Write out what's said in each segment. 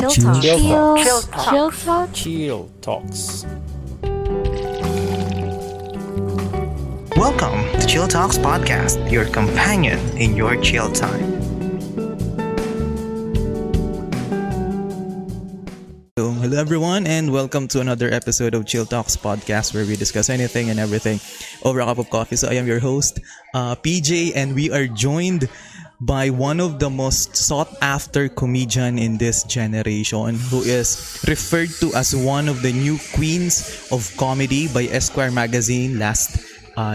Chill Talk. Chill Talk. Chill Talks. Welcome to Chill Talks Podcast, your companion in your chill time. Hello everyone and welcome to another episode of Chill Talks Podcast where we discuss anything and everything over a cup of coffee. So I am your host, PJ, and we are joined by one of the most sought after comedian in this generation, who is referred to as one of the new queens of comedy by Esquire magazine last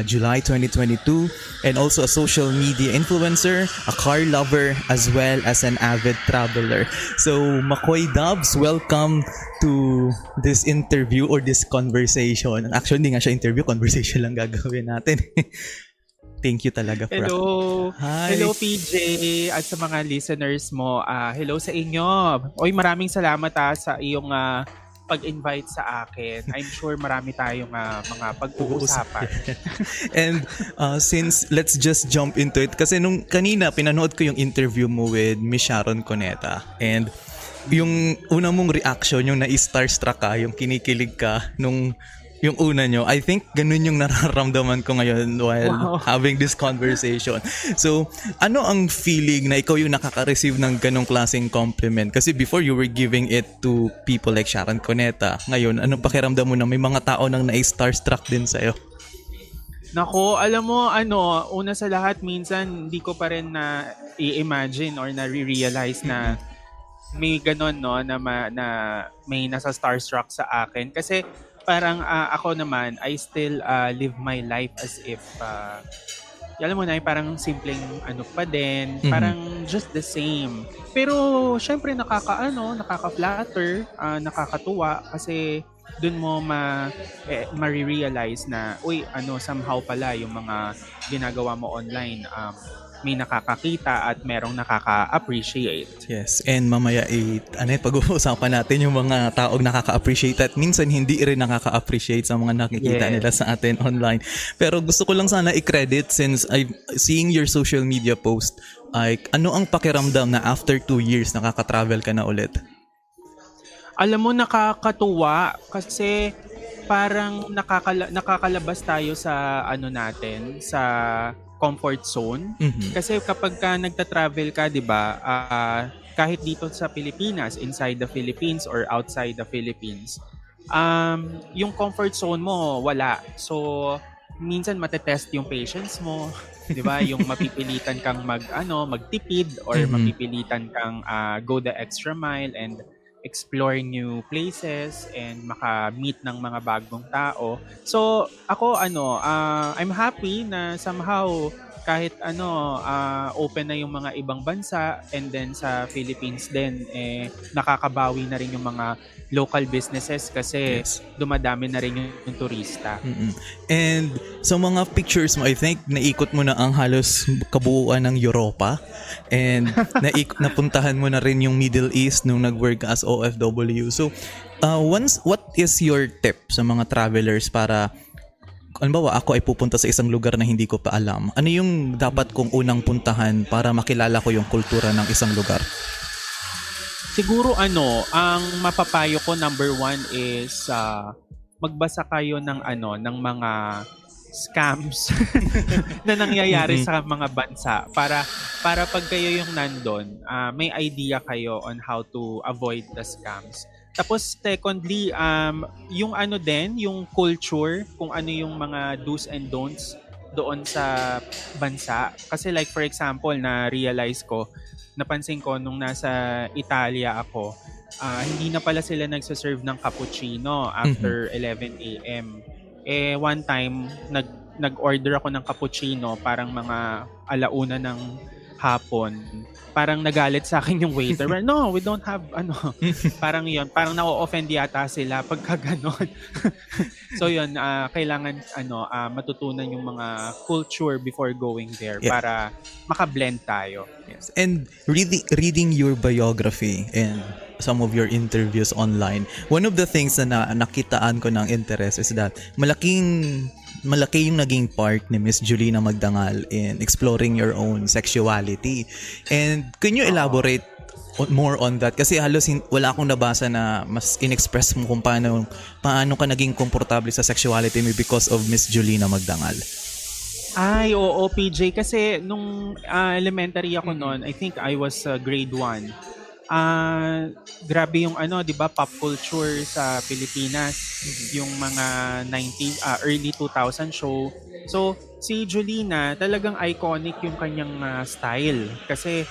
July 2022, and also a social media influencer, a car lover, as well as an avid traveler. So Makoy Dubs, welcome to this interview or this conversation. Actually, hindi nga siya interview, conversation lang gagawin natin. Thank you talaga, Frank. Hello. Hi. Hello PJ at sa mga listeners mo. Hello sa inyo. Oy, maraming salamat sa iyong pag-invite sa akin. I'm sure marami tayong mga pag-uusapan. And since let's just jump into it, kasi nung kanina pinanood ko yung interview mo with Miss Sharon Cuneta, and yung una mong reaction, yung na-starstruck ka, yung kinikilig ka nung yung una nyo, I think ganun yung nararamdaman ko ngayon while having this conversation. So, ano ang feeling na ikaw yung nakaka-receive ng ganong klaseng compliment? Kasi before you were giving it to people like Sharon Cuneta. Ngayon, anong pakiramdam mo na may mga tao nang na-starstruck din sa'yo? Nako, alam mo, una sa lahat, minsan hindi ko pa rin na i-imagine or na-realize na may ganon, no, na may nasa starstruck sa akin. Kasi parang ako naman, I still live my life as if, alam mo na, parang simpleng pa din, parang just the same. Pero syempre nakaka-flatter, nakakatuwa kasi dun mo ma-realize na, somehow pala yung mga ginagawa mo online, may nakakakita at merong nakaka-appreciate. Yes, and mamaya pag-uusapan natin yung mga taong nakaka-appreciate at minsan hindi rin nakaka-appreciate sa mga nakikita nila sa atin online. Pero gusto ko lang sana i-credit, since I'm seeing your social media post, ano ang pakiramdam na after 2 years nakaka-travel ka na ulit? Alam mo, nakakatuwa kasi parang nakakalabas tayo sa natin, sa comfort zone. Kasi kapag ka nagta-travel ka, 'di ba? Kahit dito sa Pilipinas, inside the Philippines or outside the Philippines, yung comfort zone mo wala. So minsan matetest yung patience mo, 'di ba? Yung mapipilitan kang magtipid or mapipilitan kang go the extra mile and explore new places and maka-meet ng mga bagong tao. So, ako I'm happy na somehow kahit open na yung mga ibang bansa, and then sa Philippines din nakakabawi na rin yung mga local businesses kasi dumadami na rin yung turista. And sa mga pictures mo, I think naikot mo na ang halos kabuuan ng Europa, and napuntahan mo na rin yung Middle East nung nag-work as OFW. So, what is your tip sa mga travelers para, halimbawa ako ay pupunta sa isang lugar na hindi ko pa alam, ano yung dapat kong unang puntahan para makilala ko yung kultura ng isang lugar? Siguro ang mapapayo ko, number 1 is magbasa kayo ng mga scams na nangyayari sa mga bansa para pag kayo yung nandun, may idea kayo on how to avoid the scams. Tapos secondly, yung yung culture, kung ano yung mga do's and don'ts doon sa bansa. Kasi like for example, napansin ko nung nasa Italia ako, hindi na pala sila nagsaserve ng cappuccino after 11 a.m. One time, nag-order ako ng cappuccino parang mga 1:00 ng hapon. Parang nagalit sa akin yung waiter. No, we don't have parang yun. Parang na-offend yata sila pagka ganon. So yun, kailangan matutunan yung mga culture before going there para maka-blend tayo. Yes. And reading your biography and some of your interviews online, one of the things na nakitaan ko ng interest is that malaki yung naging part ni Miss Julina Magdangal in exploring your own sexuality. And can you elaborate more on that? Kasi halos wala akong nabasa na mas inexpress mo kung paano ka naging komportable sa sexuality mo because of Miss Jolina Magdangal. Ay, oo, PJ. Kasi nung elementary ako noon, I think I was grade 1. Grabe yung di ba, pop culture sa Pilipinas, yung mga early 2000 show. So, si Jolina, talagang iconic yung kanyang style kasi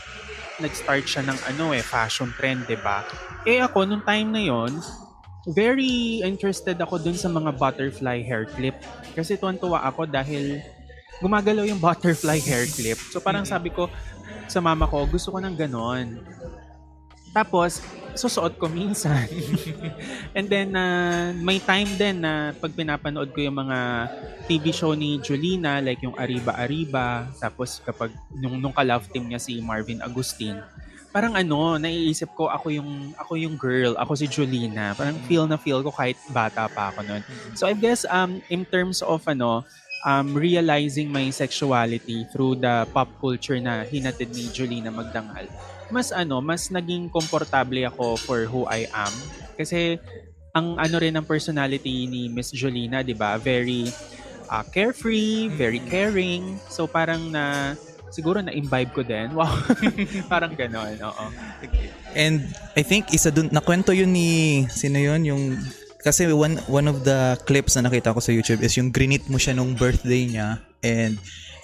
nag-start siya ng fashion trend, 'di ba? Ako nung time na yon, very interested ako dun sa mga butterfly hair clip kasi tuwan-tuwa ako dahil gumagalaw yung butterfly hair clip. So parang sabi ko sa mama ko, gusto ko ng ganon. Tapos, susuot ko minsan. And then, may time din na pag pinapanood ko yung mga TV show ni Jolina, like yung Arriba Arriba, tapos kapag nung ka-love team niya si Marvin Agustin, parang naiisip ko ako yung girl, ako si Jolina. Parang feel ko kahit bata pa ako noon. So I guess in terms of realizing my sexuality through the pop culture na hinatid ni Jolina Magdangal, mas naging komportable ako for who I am. Kasi ang rin ng personality ni Miss Jolina, 'di ba? Very carefree, very caring. So parang siguro na-imbibe ko din. Wow. Parang gano'n, oo. And I think isa dun, nakwento yun ni, sino yun? Kasi one of the clips na nakita ko sa YouTube is yung grinit mo siya nung birthday niya and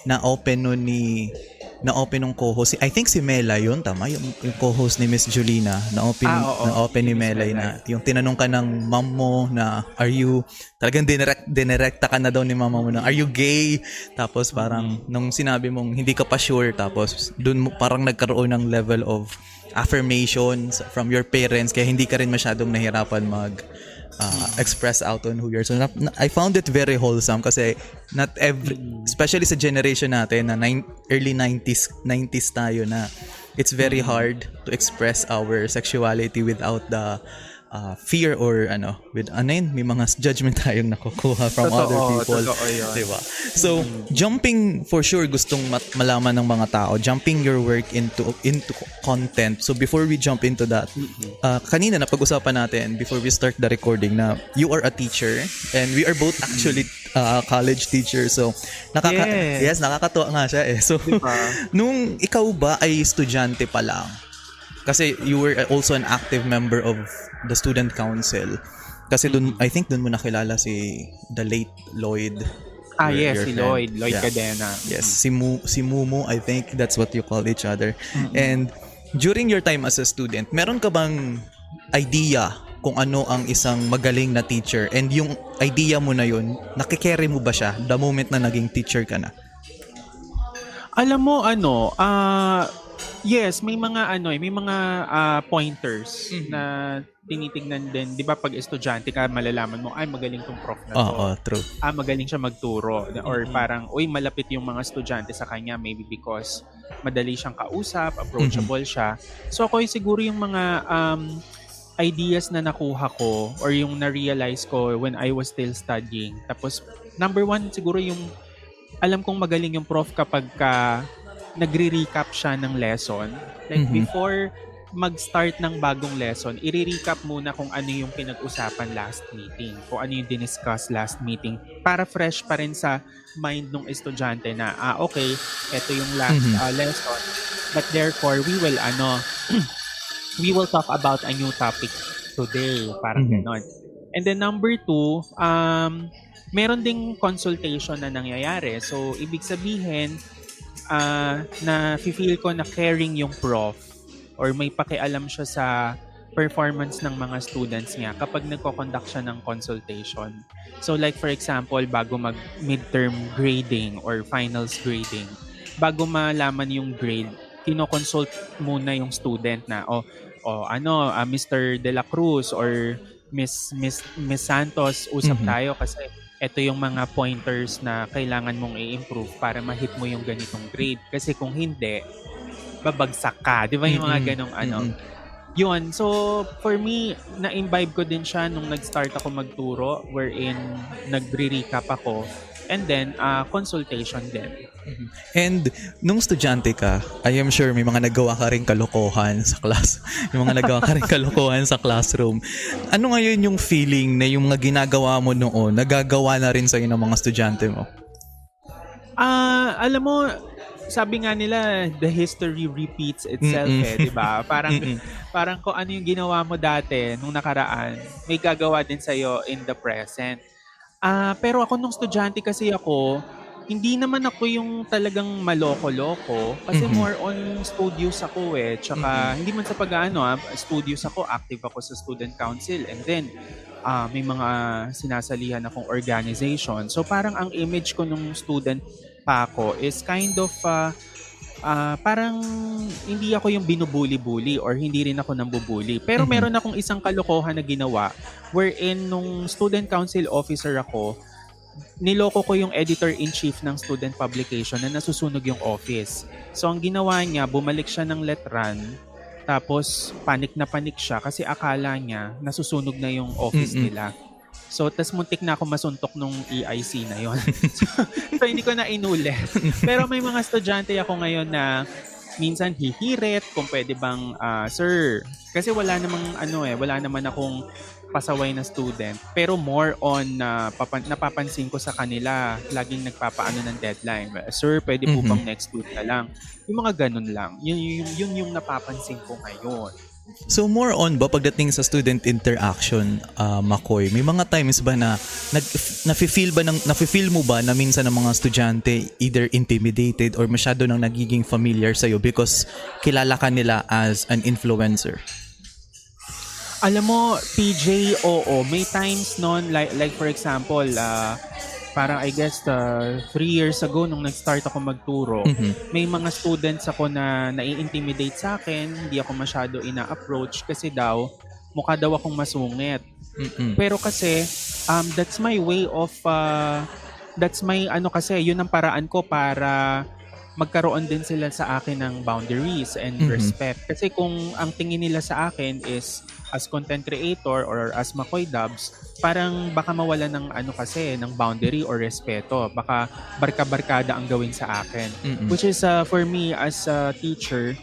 na-open nung co-host. I think si Mela yun, tama? Yung co-host ni Miss Jolina. Na-open ni Mela na yung tinanong ka ng mom mo na talagang dinirekta ka na daw ni mama mo na, are you gay? Tapos parang nung sinabi mong hindi ka pa sure, tapos dun parang nagkaroon ng level of affirmations from your parents kaya hindi ka rin masyadong nahirapan express out on who you are. So I found it very wholesome kasi not every, especially sa generation natin na early 90s tayo na it's very hard to express our sexuality without the fear or may mga judgment tayong nakukuha from other people. Diba? So, jumping for sure gustong malaman ng mga tao, jumping your work into content. So, before we jump into that, kanina napag-usapan natin before we start the recording na you are a teacher and we are both actually college teachers. So, nakakatuwa nga siya eh. So, nung ikaw ba ay estudyante pa lang, kasi you were also an active member of the student council. Kasi I think dun mo nakilala si the late Lloyd. Yes, si Lloyd Cadena. Yes, si Mumu, I think that's what you call each other. And during your time as a student, meron ka bang idea kung ano ang isang magaling na teacher? And yung idea mo na yun, nakikerry mo ba siya the moment na naging teacher ka na? Alam mo yes, may mga pointers na tinitingnan din. 'Di ba pag estudyante ka, malalaman mo ay magaling tong prof na to. Oo, true. Magaling siya magturo or parang malapit yung mga estudyante sa kanya maybe because madali siyang kausap, approachable siya. So ako siguro yung mga ideas na nakuha ko or yung na-realize ko when I was still studying. Tapos number 1 siguro yung alam kong magaling yung prof kapag nagre-recap siya ng lesson. Like before mag-start ng bagong lesson, i-recap muna kung ano yung pinag-usapan last meeting, kung ano yung diniscuss last meeting para fresh pa rin sa mind ng estudyante na okay, ito yung last lesson. But therefore, we will talk about a new topic today. Parang ganon. And then number 2, meron ding consultation na nangyayari. So, ibig sabihin, na feel ko na caring yung prof or may pakialam siya sa performance ng mga students niya kapag nagko-conduct siya ng consultation. So like for example, bago mag-midterm grading or finals grading, bago malaman yung grade, kino-consult muna yung student na Mr. De La Cruz or Miss Santos, usap tayo kasi ito yung mga pointers na kailangan mong i-improve para ma-hit mo yung ganitong grade. Kasi kung hindi, babagsak ka. Di ba yung mga ganong Yun. So, for me, na-imbibe ko din siya nung nag-start ako magturo wherein nagre-recap ako. And then, consultation din. And nung estudyante ka, I am sure may mga nagawa ka rin kalokohan sa class. May mga nagawa ka rin kalokohan sa classroom. Ano ngayon yung feeling na yung mga ginagawa mo noon, nagagawa na rin sa'yo ng mga estudyante mo? Alam mo, sabi nga nila, the history repeats itself di ba? Parang kung ano yung ginawa mo dati nung nakaraan, may gagawa din sa'yo in the present. Pero ako nung estudyante kasi ako, hindi naman ako yung talagang maloko-loko kasi more on studious ako tsaka hindi man sa pag-aano studious ako, active ako sa student council, and then may mga sinasalihan akong organization. So parang ang image ko nung student pa ako is kind of parang hindi ako yung binubuli-buli or hindi rin ako nambubuli. Pero meron akong isang kalokohan na ginawa wherein nung student council officer ako, niloko ko yung editor-in-chief ng student publication na nasusunog yung office. So ang ginawa niya, bumalik siya ng letran, tapos panik na panik siya kasi akala niya nasusunog na yung office nila. So tas muntik na ako masuntok nung EIC na yon. So hindi ko na inulit. Pero may mga estudyante ako ngayon na minsan hihirit kung pwede bang sir, kasi wala naman akong pasaway na student, pero more on napapansin ko sa kanila laging nagpapaano ng deadline. Sir, pwede po bang next week na lang? Yung mga ganun lang. Yun yung napapansin ko ngayon. So more on ba pagdating sa student interaction, Makoy, may mga times ba na nafe-feel mo ba na minsan ng mga estudyante either intimidated or masyado nang nagiging familiar sa'yo because kilala ka nila as an influencer? Alam mo, PJ, oo. May times noon, like for example, parang I guess 3 years ago nung nag-start ako magturo, may mga students ako na nai-intimidate sa akin, hindi ako masyado ina-approach kasi daw, mukha daw akong masungit. Pero kasi, that's my way of, yun ang paraan ko para magkaroon din sila sa akin ng boundaries and respect. Kasi kung ang tingin nila sa akin is as content creator or as Makoy Dubs, parang baka mawala ng ng boundary or respeto. Baka barka-barkada ang gawin sa akin. Which is for me as a teacher,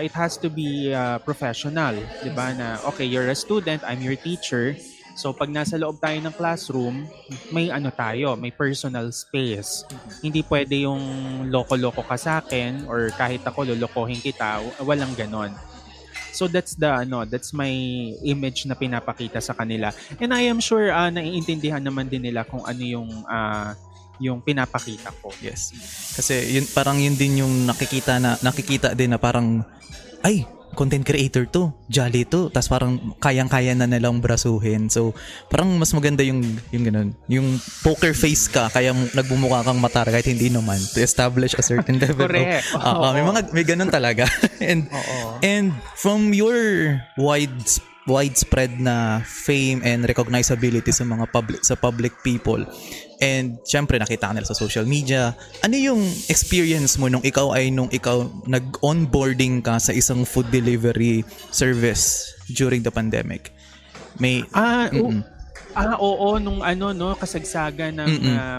it has to be professional, 'di ba? Na okay, you're a student, I'm your teacher. So pag nasa loob tayo ng classroom, may may personal space. Hindi pwede yung loko-loko ka sa akin or kahit ako lolokohin kita, walang ganon. So that's my image na pinapakita sa kanila. And I am sure naiintindihan naman din nila kung ano yung pinapakita ko. Yes. Kasi yun din yung nakikita din na parang ay, content creator to, jolly to, tas parang kayang-kaya na nilang brasuhin. So, parang mas maganda yung ganun. Yung poker face ka, kaya nagbumukha kang matar kahit hindi naman to establish a certain level. Correct. May ganun talaga. And from your widespread na fame and recognizability sa mga public people, and syempre nakita ka nila sa social media, ano yung experience mo nung ikaw nag-onboarding ka sa isang food delivery service during the pandemic? Oo, nung kasagsagan ng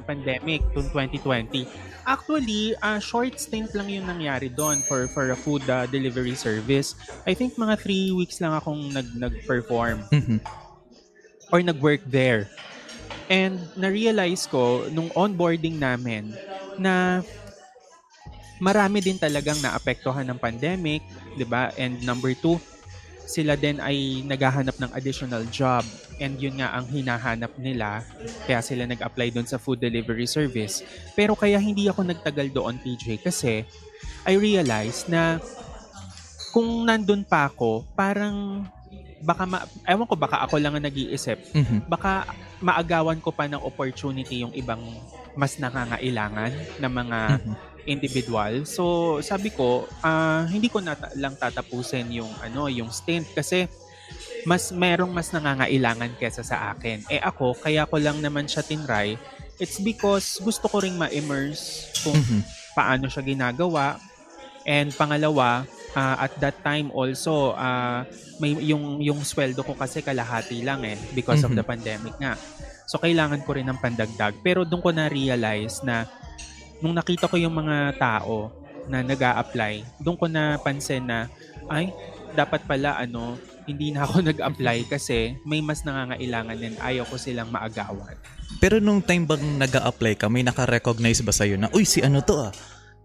pandemic noong 2020. Actually, short stint lang yung nangyari doon for a food delivery service. I think mga 3 weeks lang akong nag-perform or nag-work there. And na-realize ko nung onboarding namin na marami din talagang naapektuhan ng pandemic, 'di ba? And number 2, sila din ay naghahanap ng additional job. And yun nga ang hinahanap nila, kaya sila nag-apply doon sa food delivery service. Pero kaya hindi ako nagtagal doon, PJ, kasi I realized na kung nandun pa ako, parang baka ako lang ang nag-iisip, baka maagawan ko pa ng opportunity yung ibang mas nangangailangan na mga individual. So sabi ko, hindi ko lang tatapusin yung stint kasi merong mas nangangailangan kesa sa akin. Ako, kaya ko lang naman siya tinry. It's because gusto ko ring ma-immerse kung paano siya ginagawa. And pangalawa, at that time also, may yung sweldo ko kasi kalahati lang because of the pandemic nga. So kailangan ko rin ng pandagdag. Pero doon ko na-realize na nung nakita ko yung mga tao na nag-a-apply, doon ko napansin na, ay, dapat pala hindi na ako nag-apply kasi may mas nangangailangan din. Ayaw ko silang maagawan. Pero nung time bang nag-a-apply ka, may naka-recognize ba sa'yo na, uy, si ano to ah?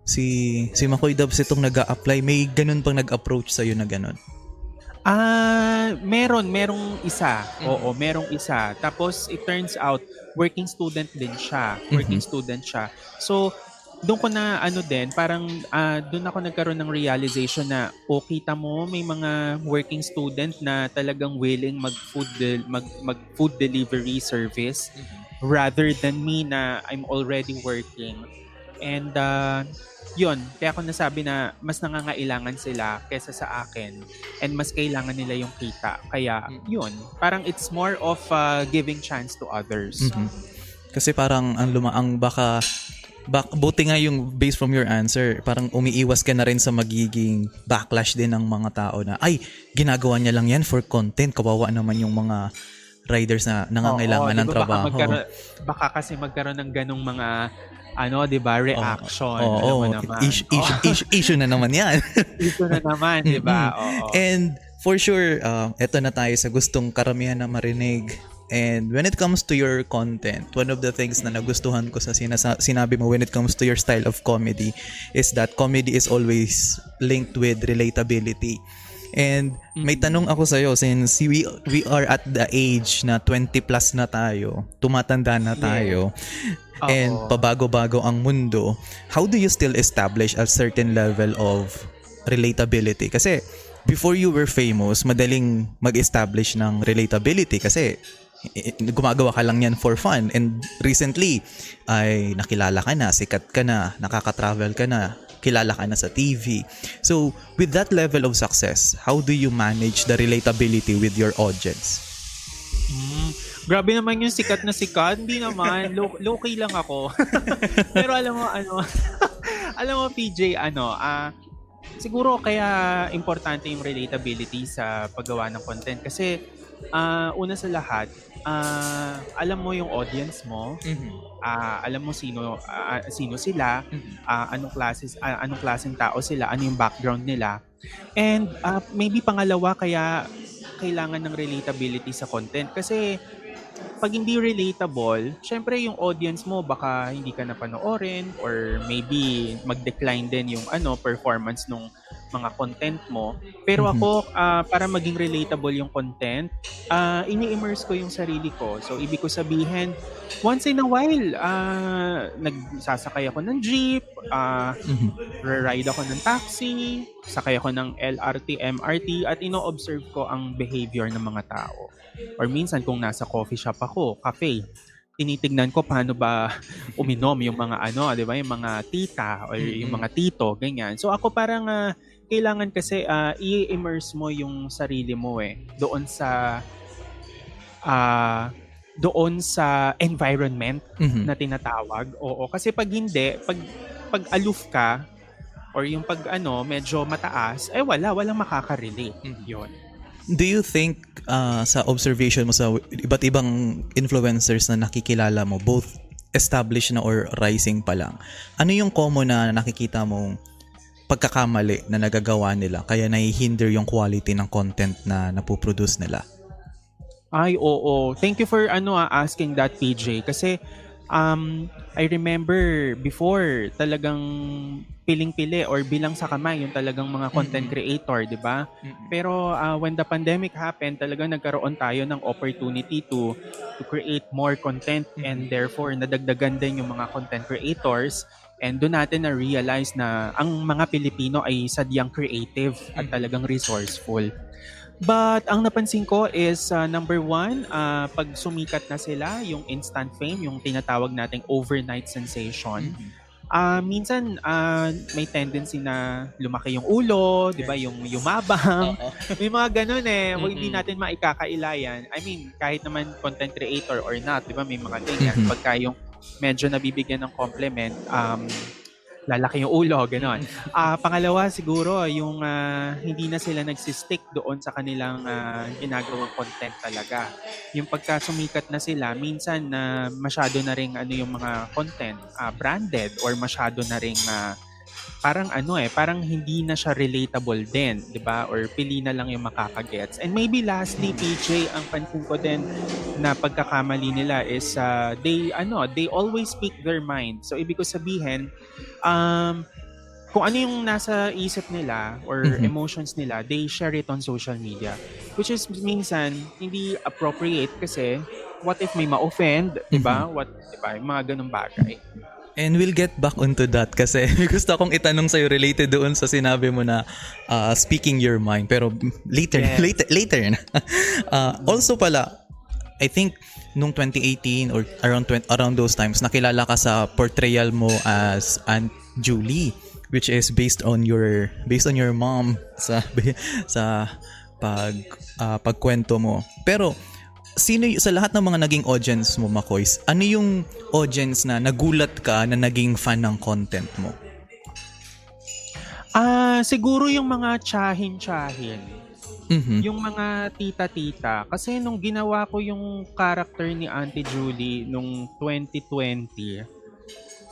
Si Makoy Dubs itong nag-a-apply. May ganun bang nag-approach sa'yo na ganun? Merong isa. Oo, merong isa. Tapos it turns out working student din siya. Working student siya. So doon ko na parang doon ako nagkaroon ng realization na kita mo may mga working student na talagang willing mag food delivery service rather than me na I'm already working. And yun, kaya ako nasabi na mas nangangailangan sila kesa sa akin and mas kailangan nila yung kita. Kaya yun, parang it's more of giving chance to others. Kasi parang ang buti nga yung based from your answer, parang umiiwas ka na rin sa magiging backlash din ng mga tao na, ay, ginagawa niya lang yan for content. Kawawa naman yung mga riders na nangangailangan ng trabaho. Baka kasi magkaroon ng ganong mga di ba, reaction. Oo, issue na naman yan. Issue na naman, di ba? And for sure, eto na tayo sa gustong karamihan na marinig. And when it comes to your content, one of the things na nagustuhan ko sa sinabi mo when it comes to your style of comedy is that comedy is always linked with relatability. And may tanong ako sa'yo, since we are at the age na 20 plus na tayo, tumatanda na tayo, and pabago-bago ang mundo, how do you still establish a certain level of relatability? Kasi before you were famous, madaling mag-establish ng relatability kasi gumagawa ka lang yan for fun. And recently, ay nakilala ka na, sikat ka na, nakaka-travel ka na, kilala ka na sa TV. So, with that level of success, how do you manage the relatability with your audience? Grabe naman yung sikat na sikat. Hindi naman. Low-key lang ako. Pero alam mo, alam mo, PJ, siguro kaya importante yung relatability sa paggawa ng content. Kasi, una sa lahat, alam mo yung audience mo, alam mo sino sila, anong klaseng tao sila, ano yung background nila. And maybe pangalawa kaya kailangan ng relatability sa content kasi pag hindi relatable, syempre yung audience mo baka hindi ka na panoorin or maybe mag-decline din yung performance nung mga content mo. Pero ako, para maging relatable yung content, ini-immerse ko yung sarili ko. So, ibig ko sabihin, once in a while, nagsasakay ako ng jeep, ride ako ng taxi, sakay ako ng LRT, MRT, at ino-observe ko ang behavior ng mga tao. Or minsan, kung nasa coffee shop ako, cafe, tinitignan ko paano ba uminom yung mga di ba, yung mga tita or yung mga tito, ganyan. So ako parang kailangan kasi i-immerse mo yung sarili mo doon sa environment na tinatawag. Oo, kasi pag hindi, pag aloof ka or yung pag medyo mataas, walang makaka-relate. Yun. Do you think sa observation mo sa iba't ibang influencers na nakikilala mo, both established na or rising pa lang, ano yung common na nakikita mong pagkakamali na nagagawa nila kaya nahihinder yung quality ng content na napoproduce nila? Ay, oo. Thank you for asking that, PJ. Kasi I remember before talagang piling-pili or bilang sa kamay yung talagang mga content creator, di ba? Pero when the pandemic happened, talagang nagkaroon tayo ng opportunity to create more content and therefore nadagdagan din yung mga content creators. And doon natin na-realize na ang mga Pilipino ay sadyang creative at talagang resourceful. But ang napansin ko is number one, pag sumikat na sila, yung instant fame, yung tinatawag nating overnight sensation, minsan may tendency na lumaki yung ulo, di ba, yung yumabang. May mga ganun hindi natin maikakailayan. I mean, kahit naman content creator or not, di ba, may mga ganyan. Pagka yung medyo nabibigyan ng compliment, lalaki yung ulo, gano'n. Pangalawa siguro yung hindi na sila nagsistick doon sa kanilang ginagawang content talaga. Yung pagka sumikat na sila, minsan na masyado na ring ano yung mga content branded or masyado na ring parang hindi na siya relatable din, 'di ba? Or pili na lang yung makakagets. And maybe lastly, PJ, ang pansin ko din na pagkakamali nila is they always speak their mind. So ibig ko sabihin, kung ano yung nasa isip nila or emotions nila, they share it on social media. Which is minsan hindi appropriate kasi what if may ma-offend, 'di ba? Di ba? Yung mga ganung bagay. And we'll get back onto that kasi gusto akong itanong sa'yo related doon sa sinabi mo na speaking your mind. Pero later na. Also pala, I think nung 2018 or around those times, nakilala ka sa portrayal mo as Aunt Julie, which is based on your mom sa pagkwento mo. Pero sino sa lahat ng mga naging audience mo, Makoy, ano yung audience na nagulat ka na naging fan ng content mo? Siguro yung mga tsahin-tsahin. Mm-hmm. Yung mga tita-tita. Kasi nung ginawa ko yung character ni Auntie Julie nung 2020,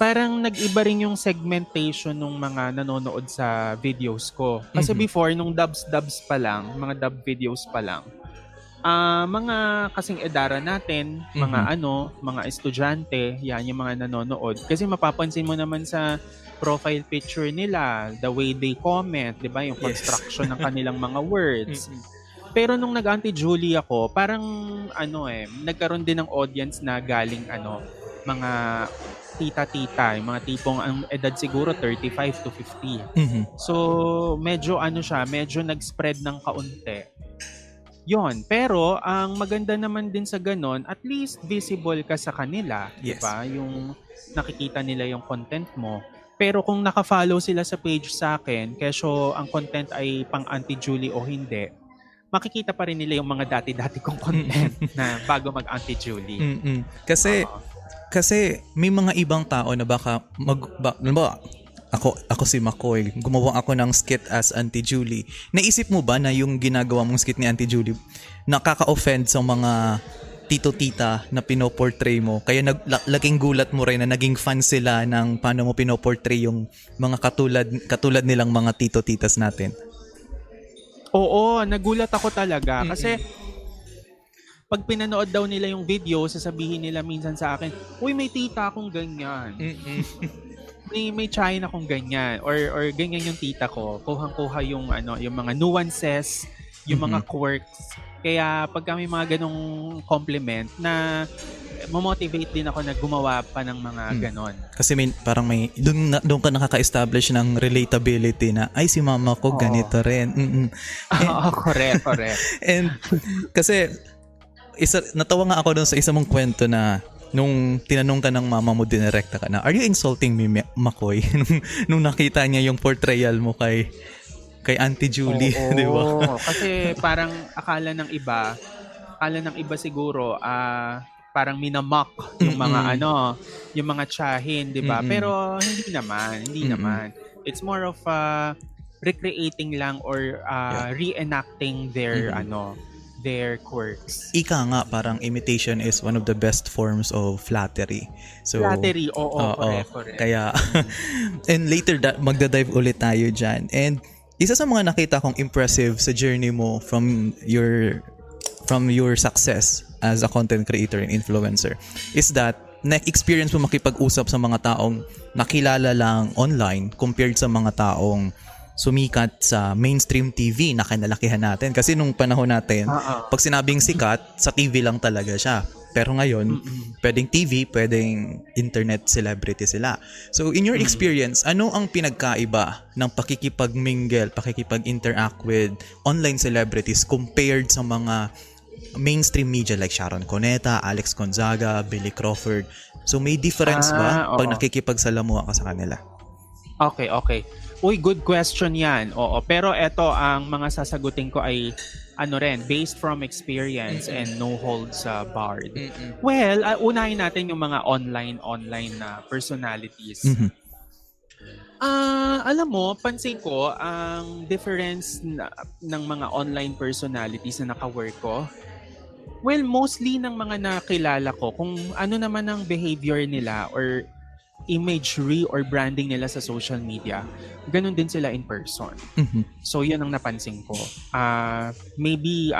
parang nag-iba rin yung segmentation ng mga nanonood sa videos ko. Kasi before, nung dubs pa lang, mga dub videos pa lang, mga kasing edara natin, mga estudyante, yan yung mga nanonood. Kasi mapapansin mo naman sa profile picture nila, the way they comment, 'di ba, yung construction ng kanilang mga words. Pero nung nag-Auntie Julie ako, parang nagkaroon din ng audience na galing mga tita-tita, yung mga tipong ang edad siguro 35 to 50. So medyo medyo nag-spread ng kaunti. Yon, pero ang maganda naman din sa ganon, at least visible ka sa kanila, Yes. 'di ba? Yung nakikita nila yung content mo. Pero kung naka-follow sila sa page sa akin, kesyo ang content ay pang Auntie Julie o hindi, makikita pa rin nila yung mga dati-dati kong content na bago mag-Auntie Julie. Kasi may mga ibang tao na baka ako si Makoy, gumawa ako ng skit as Auntie Julie. Naisip mo ba na yung ginagawa mong skit ni Auntie Julie nakaka-offend sa mga tito-tita na pinoportray mo? Kaya laking gulat mo rin na naging fan sila ng paano mo pinoportray yung mga katulad nilang mga tito-titas natin. Oo, nagulat ako talaga. Kasi pag pinanood daw nila yung video, sasabihin nila minsan sa akin, uy, may tita akong ganyan. May China akong ganyan or ganyan yung tita ko. Kuhang-kuha yung yung mga nuances, yung mga quirks. Kaya pag may mga ganong compliment na mo-motivate din ako na gumawa pa ng mga ganon. Kasi may doon ka nakaka-establish ng relatability na ay si mama ko ganito rin. Correct. And kasi natawa nga ako doon sa isa mong kwento na nung tinanong ka ng mama mo, dinirekta ka na, are you insulting me, Makoy? nung nakita niya yung portrayal mo kay Auntie Julie, di ba? Oo, kasi parang akala ng iba siguro, parang minamock yung mga yung mga tsahin, di ba? Pero hindi naman. It's more of recreating lang or reenacting their quirks. Ika nga, parang imitation is one of the best forms of flattery. So, Flattery, correct. Kaya, and later magda-dive ulit tayo dyan. And isa sa mga nakita kong impressive sa journey mo from your success as a content creator and influencer is that na-experience mo makipag-usap sa mga taong nakilala lang online compared sa mga taong sumikat sa mainstream TV na kinalakihan natin. Kasi nung panahon natin, pag sinabing sikat, sa TV lang talaga siya. Pero ngayon, pwedeng TV, pwedeng internet celebrity sila. So in your experience, ano ang pinagkaiba ng pakikipag-mingle, pakikipag-interact with online celebrities compared sa mga mainstream media like Sharon Cuneta, Alex Gonzaga, Billy Crawford? So may difference ba pag nakikipagsalamuha ka sa kanila? Okay. Uy, good question yan. Oo, pero eto ang mga sasagutin ko ay based from experience and no holds barred. Well, unahin natin yung mga online na personalities. Alam mo, pansin ko ang difference ng mga online personalities na naka-work ko. Well, mostly ng mga nakilala ko, kung ano naman ang behavior nila or imagery or branding nila sa social media, ganun din sila in person. So, yun ang napansin ko. Maybe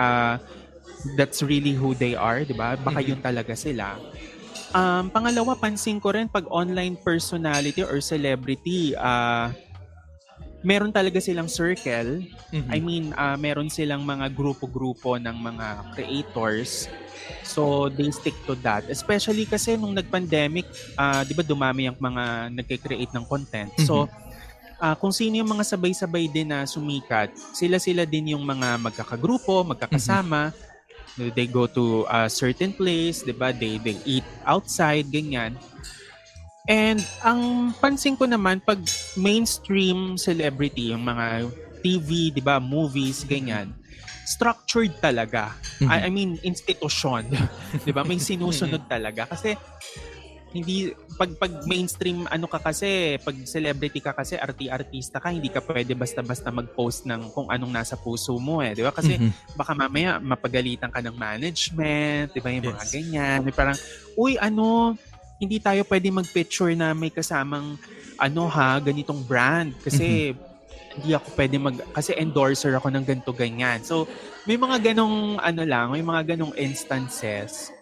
that's really who they are, di ba? Baka yun talaga sila. Pangalawa, pansin ko rin pag online personality or celebrity, meron talaga silang circle. I mean, meron silang mga grupo-grupo ng mga creators. So, they stick to that. Especially kasi nung nag-pandemic, di ba dumami ang mga nagke-create ng content. So, kung sino yung mga sabay-sabay din na sumikat, sila-sila din yung mga magkakagrupo, magkakasama. They go to a certain place, di ba? They eat outside, ganyan. And ang pansin ko naman, pag mainstream celebrity, yung mga TV, di ba, movies, ganyan, structured talaga. I mean, institution. Di ba? May sinusunod talaga. Kasi, hindi, pag mainstream, ano ka kasi, pag celebrity ka kasi, artista ka, hindi ka pwede basta-basta mag-post ng kung anong nasa puso mo eh. Di ba? Kasi, baka mamaya, mapagalitan ka ng management, di ba? Yung mga ganyan. May parang, uy, hindi tayo pwede mag-picture na may kasamang ganitong brand kasi hindi ako pwede kasi endorser ako ng ganito ganyan. So may mga ganong may mga ganong instances.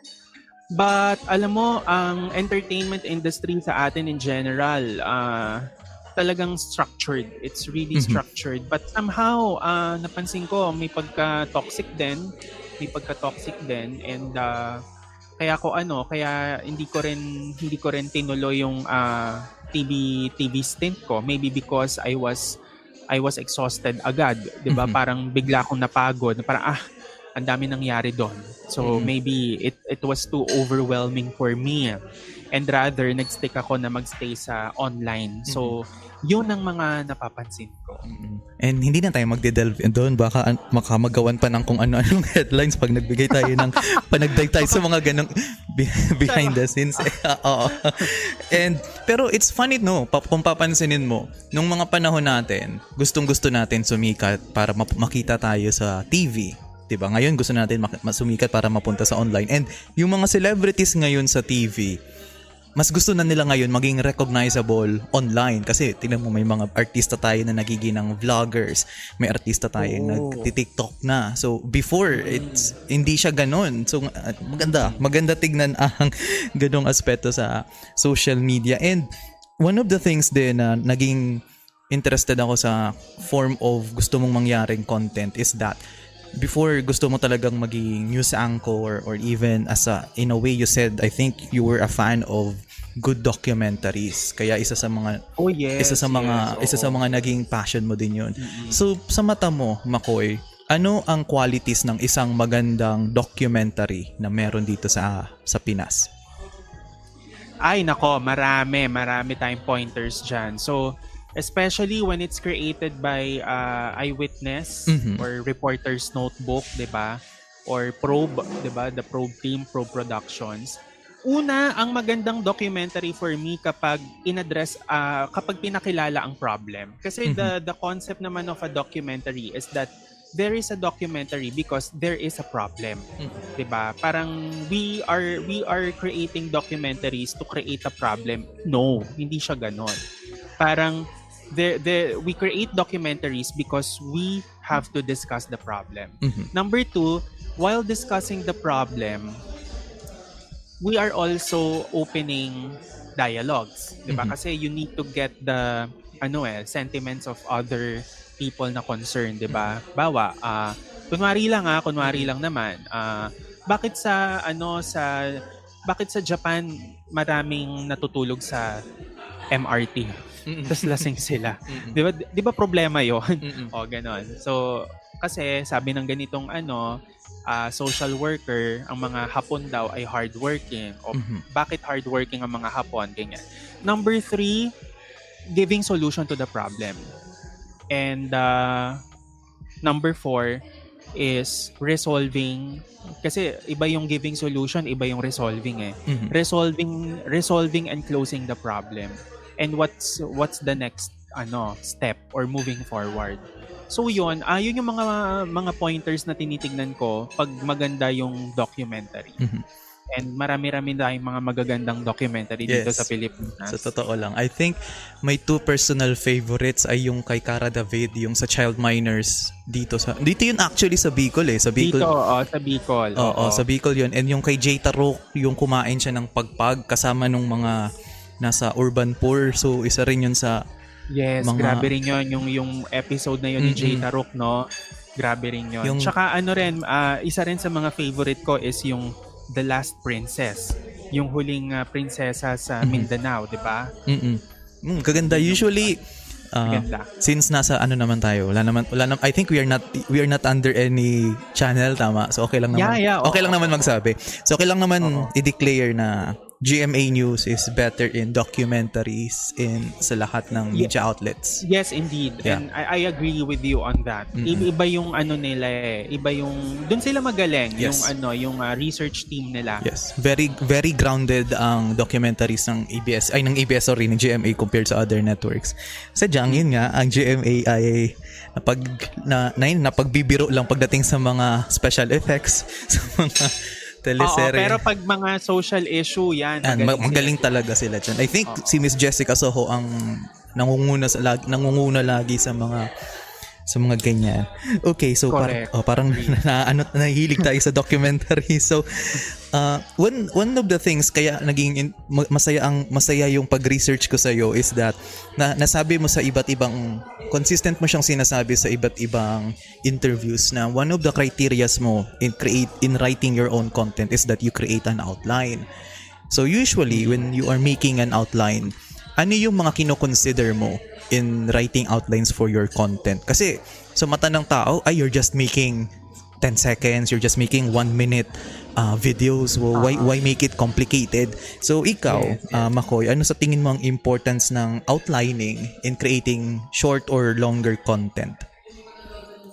But alam mo, ang entertainment industry sa atin in general, talagang structured. It's really structured. But somehow, napansin ko may pagka-toxic din. And kaya hindi ko rin tinuloy yung TV stint ko, maybe because I was exhausted agad, 'di ba? Parang bigla akong napagod, parang ang dami nangyari doon. So maybe it was too overwhelming for me. And rather nagstick ako na magstay sa online. So yun ang mga napapansin ko. And hindi na tayo magde-delve doon. Baka makamagawan pa ng kung ano-anong headlines pag nagbigay tayo ng panagday tayo sa mga ganong behind the scenes. Oo. Pero it's funny, no? Kung papansinin mo, nung mga panahon natin, gustong-gusto natin sumikat para makita tayo sa TV. Diba? Ngayon gusto natin sumikat para mapunta sa online. And yung mga celebrities ngayon sa TV, mas gusto na nila ngayon maging recognizable online kasi tingnan mo may mga artista tayo na nagiging ng vloggers, may artista tayo na nagti-TikTok na. So before hindi siya ganoon. So maganda tignan ang ganong aspeto sa social media. And one of the things din na naging interested ako sa form of gusto mong mangyaring content is that before gusto mo talagang maging news anchor or even in a way you said, I think you were a fan of good documentaries. Kaya isa sa mga naging passion mo din 'yon. So sa mata mo, Makoy, ano ang qualities ng isang magandang documentary na meron dito sa Pinas? Ay nako, marami tayong pointers diyan. So especially when it's created by eyewitness or reporter's notebook, 'di ba? Or Probe, 'di ba? The Probe team, Probe Productions. Una, ang magandang documentary for me kapag kapag pinakilala ang problem. Kasi the concept naman of a documentary is that there is a documentary because there is a problem. 'Di ba? Parang we are creating documentaries to create a problem. No, hindi siya ganon. Parang we create documentaries because we have to discuss the problem. Number 2, while discussing the problem, we are also opening dialogues, 'di ba? Kasi you need to get the sentiments of other people na concerned, 'di ba? Kunwari lang naman, bakit sa Japan maraming natutulog sa MRT? Tapos lasing sila. 'Di ba problema 'yon? O ganon. So kasi sabi ng ganitong social worker, ang mga Hapon daw ay hardworking. O bakit hardworking ang mga Hapon? Ganyan. Number 3, giving solution to the problem. And number 4 is resolving. Kasi iba yung giving solution, iba yung resolving eh. Resolving and closing the problem. And what's the next step or moving forward. So yun yung mga pointers na tinitignan ko pag maganda yung documentary. And marami-rami tayong mga magagandang documentary dito sa Pilipinas. Sa totoo lang. I think my 2 personal favorites ay yung kay Cara David, yung sa child minors dito yun actually sa Bicol sa Bicol. Dito, sa Bicol. Oo, sa Bicol yun. And yung kay Jay Tarok, yung kumain siya ng pagpag kasama nung mga nasa urban poor. So isa rin yun sa Yes, grabe rin yun. Yung episode na yun ni Jay Tarok, no? Grabe rin yun. Tsaka isa rin sa mga favorite ko is yung The Last Princess. Yung huling prinsesa sa Mindanao, di ba? Kaganda. Usually, since nasa naman tayo, wala naman, I think we are not under any channel, tama? So okay lang naman. Okay lang naman magsabi. So okay lang naman i-declare na GMA News is better in documentaries sa lahat ng media outlets. Yes, indeed. Yeah. And I agree with you on that. Iba yung nila Iba yung doon sila magaling, yes. Yung research team nila. Yes. Very very grounded ang documentaries ng ng GMA compared sa other networks. Sadyang yun nga ang GMA ay napagbibiro lang pagdating sa mga special effects, sa mga teleserye. Pero pag mga social issue yan, magaling talaga sila dyan. I think si Miss Jessica Soho ang nangunguna lagi sa mga ganyan. Okay, so parang nahihilig tayo sa documentary. So one of the things kaya naging masaya yung pag-research ko sa iyo is that nasabi mo sa iba't ibang consistent mo siyang sinasabi sa iba't ibang interviews na one of the criterias mo in writing your own content is that you create an outline. So usually when you are making an outline, ano yung mga kino-consider mo in writing outlines for your content? Kasi sa mata ng tao, you're just making 10 seconds, you're just making 1 minute videos. Well, why make it complicated? So ikaw, Makoy, ano sa tingin mo ang importance ng outlining in creating short or longer content?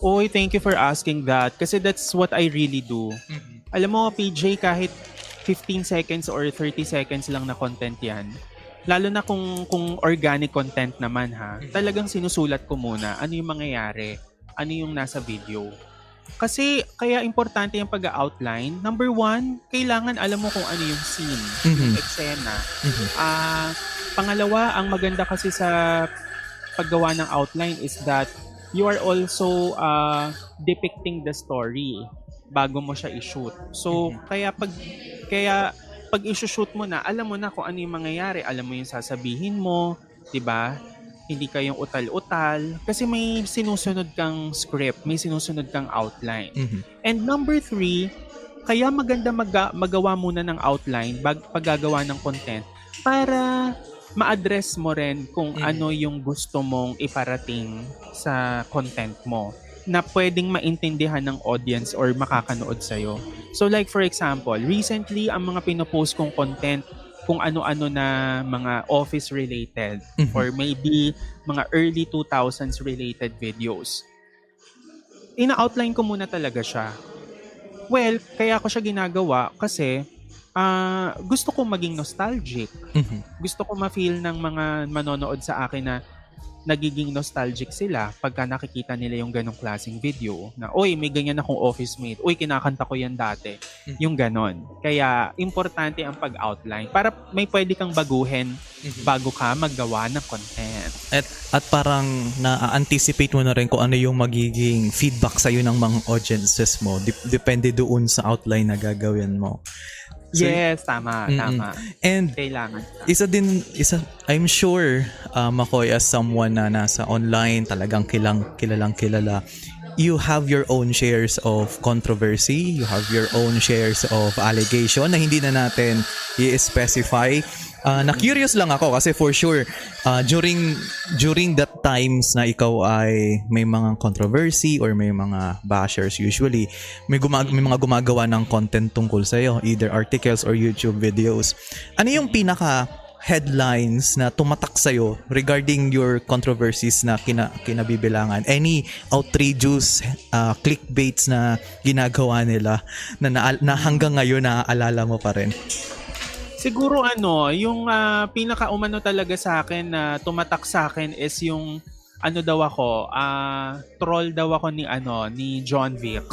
Oy, thank you for asking that. Kasi that's what I really do. Alam mo, PJ, kahit 15 seconds or 30 seconds lang na content yan, lalo na kung organic content naman talagang sinusulat ko muna ano yung mangyayari, ano yung nasa video. Kasi kaya importante yung pag-outline. Number 1, kailangan alam mo kung ano yung scene, yung eksena. Pangalawa, ang maganda kasi sa paggawa ng outline is that you are also depicting the story bago mo siya i-shoot. So, kaya pag i-shoot mo na, alam mo na kung ano yung mangyayari, alam mo yung sasabihin mo, 'di ba? Hindi kayong utal-utal kasi may sinusunod kang script, may sinusunod kang outline. And number 3, kaya maganda magawa muna ng outline paggagawa ng content para ma-address mo rin kung ano yung gusto mong iparating sa content mo na pwedeng maintindihan ng audience or makakanood sa'yo. So like for example, recently ang mga pinopost kong content kung ano-ano na mga office-related or maybe mga early 2000s related videos. Ina-outline ko muna talaga siya. Well, kaya ko siya ginagawa kasi gusto ko maging nostalgic. Gusto ko ma-feel ng mga manonood sa akin na nagiging nostalgic sila pagka nakikita nila yung ganong klaseng video na, oy, may ganyan akong office mate, oy, kinakanta ko yan dati. Yung ganon. Kaya, importante ang pag-outline para may pwede kang baguhin bago ka maggawa ng content. At parang na-anticipate mo na rin kung ano yung magiging feedback sa'yo ng mga audiences mo. Depende doon sa outline na gagawin mo. So, yes, tama. And kailangan. I'm sure, Makoy, as someone na nasa online, talagang kilalang kilala, you have your own shares of controversy, you have your own shares of allegation na hindi na natin i-specify. Na-curious lang ako kasi for sure, during that times na ikaw ay may mga controversy or may mga bashers, usually may mga gumagawa ng content tungkol sa'yo, either articles or YouTube videos. Ano yung pinaka headlines na tumatak sa'yo regarding your controversies na kinabibilangan? Any outrageous clickbaits na ginagawa nila na hanggang ngayon naaalala mo pa rin? Siguro yung pinaka-umano talaga sa akin na tumatak sa akin is yung daw ako, troll daw ako ni John Vic.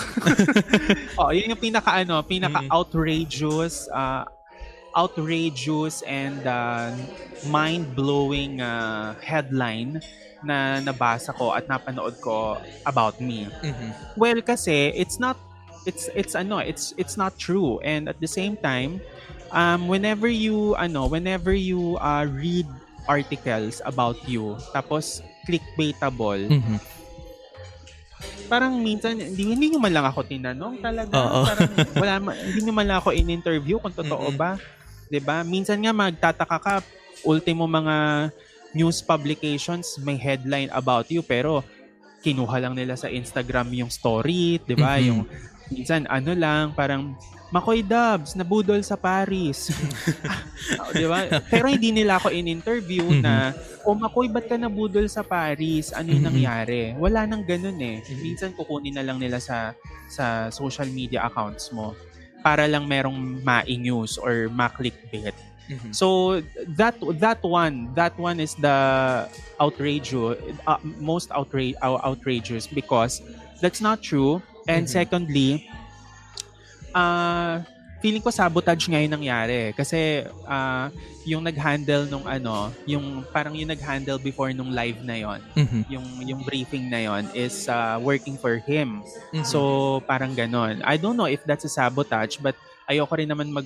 Yun yung pinaka-outrageous, outrageous and mind-blowing headline na nabasa ko at napanood ko about me. Well, kasi it's not true, and at the same time whenever you read articles about you tapos clickbaitable, parang minsan hindi nyo man lang ako tinanong talaga. Parang hindi nyo man lang ako in-interview kung totoo ba, 'di ba? Minsan nga magtataka ka, ultimo mga news publications may headline about you pero kinuha lang nila sa Instagram yung story, 'di ba? Yung minsan lang parang Makoy Dubs nabudol sa Paris. 'Di ba? Pero hindi nila ako in-interview na Makoy, ba't ka nabudol sa Paris? Ano yung nangyari? Wala nang ganun eh. Minsan kukunin na lang nila sa social media accounts mo para lang merong ma-news or ma-clickbait. So that one is the outrageous, most outrageous because that's not true. And secondly, feeling ko sabotage ngayon nangyari kasi yung nag-handle nung yung parang yung nag-handle before nung live na yon, yung briefing na yon is working for him. So parang ganon. I don't know if that's a sabotage, but ayoko rin naman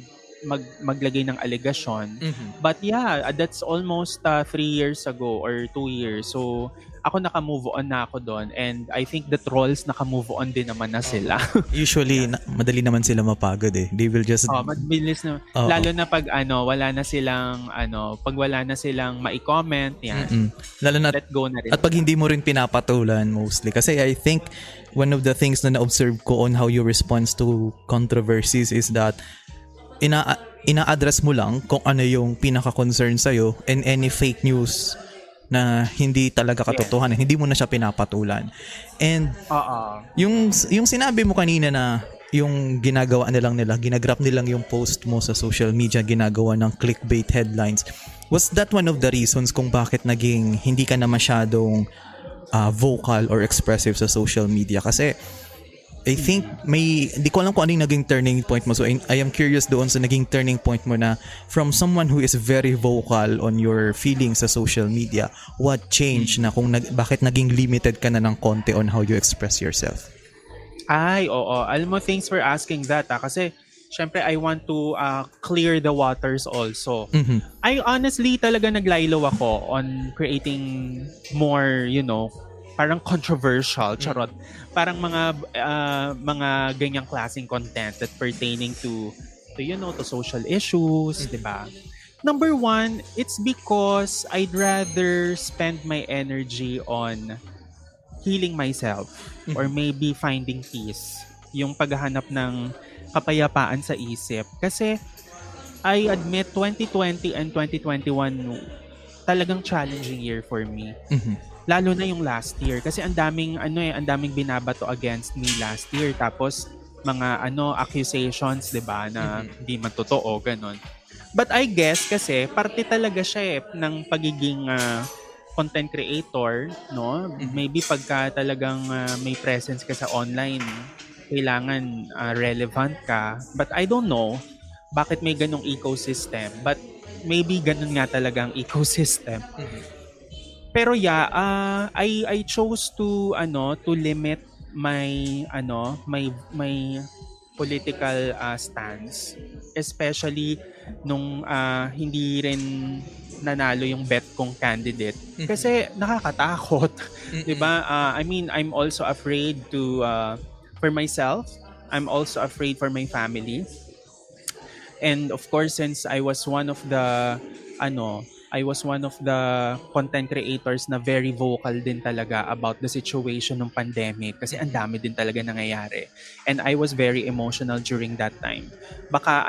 maglagay ng allegation. But yeah, that's almost 3 years ago or 2 years. So ako naka-move on na ako doon, and I think the trolls naka-move on din naman na sila. Usually madali naman sila mapagod eh. They will just mabilis na. Lalo na pag wala na silang pag wala na silang mai-comment, yan. Lalo na let go na rin. At pag hindi mo rin pinapatulan mostly, kasi I think one of the things na na-observe ko on how you respond to controversies is that ina-address mo lang kung ano yung pinaka-concern sa'yo, and any fake news na hindi talaga katotohanan, hindi mo na siya pinapatulan. And yung sinabi mo kanina na yung ginagawa nila, ginagrab nilang yung post mo sa social media, ginagawa ng clickbait headlines, was that one of the reasons kung bakit naging hindi ka na masyadong vocal or expressive sa social media? Kasi I think hindi ko alam kung ano yung naging turning point mo. So I am curious doon sa naging turning point mo na from someone who is very vocal on your feelings sa social media, what changed na bakit naging limited ka na ng konti on how you express yourself? Ay, oo. Alam mo, thanks for asking that. Kasi syempre I want to clear the waters also. I honestly talaga naglaylo ako on creating more, parang controversial, charot. Parang mga ganyang klaseng content that pertaining to social issues, 'di ba? Number one, it's because I'd rather spend my energy on healing myself or maybe finding peace. Yung paghahanap ng kapayapaan sa isip. Kasi I admit 2020 and 2021 talagang challenging year for me. Lalo na yung last year kasi ang daming binabato against me last year, tapos mga accusations, 'di ba, na hindi man totoo, ganun. But I guess kasi parte talaga siya ng pagiging content creator, no? Maybe pagka talagang may presence ka sa online, kailangan relevant ka. But I don't know bakit may ganong ecosystem, but maybe ganun nga talagang ecosystem. Pero yeah, I chose to limit my political stance, especially nung hindi rin nanalo yung bet kong candidate kasi nakakatakot. 'Di ba? I mean, I'm also afraid for myself. I'm also afraid for my family. And of course, since I was one of the content creators na very vocal din talaga about the situation ng pandemic kasi ang dami din talaga nangyayari. And I was very emotional during that time. Baka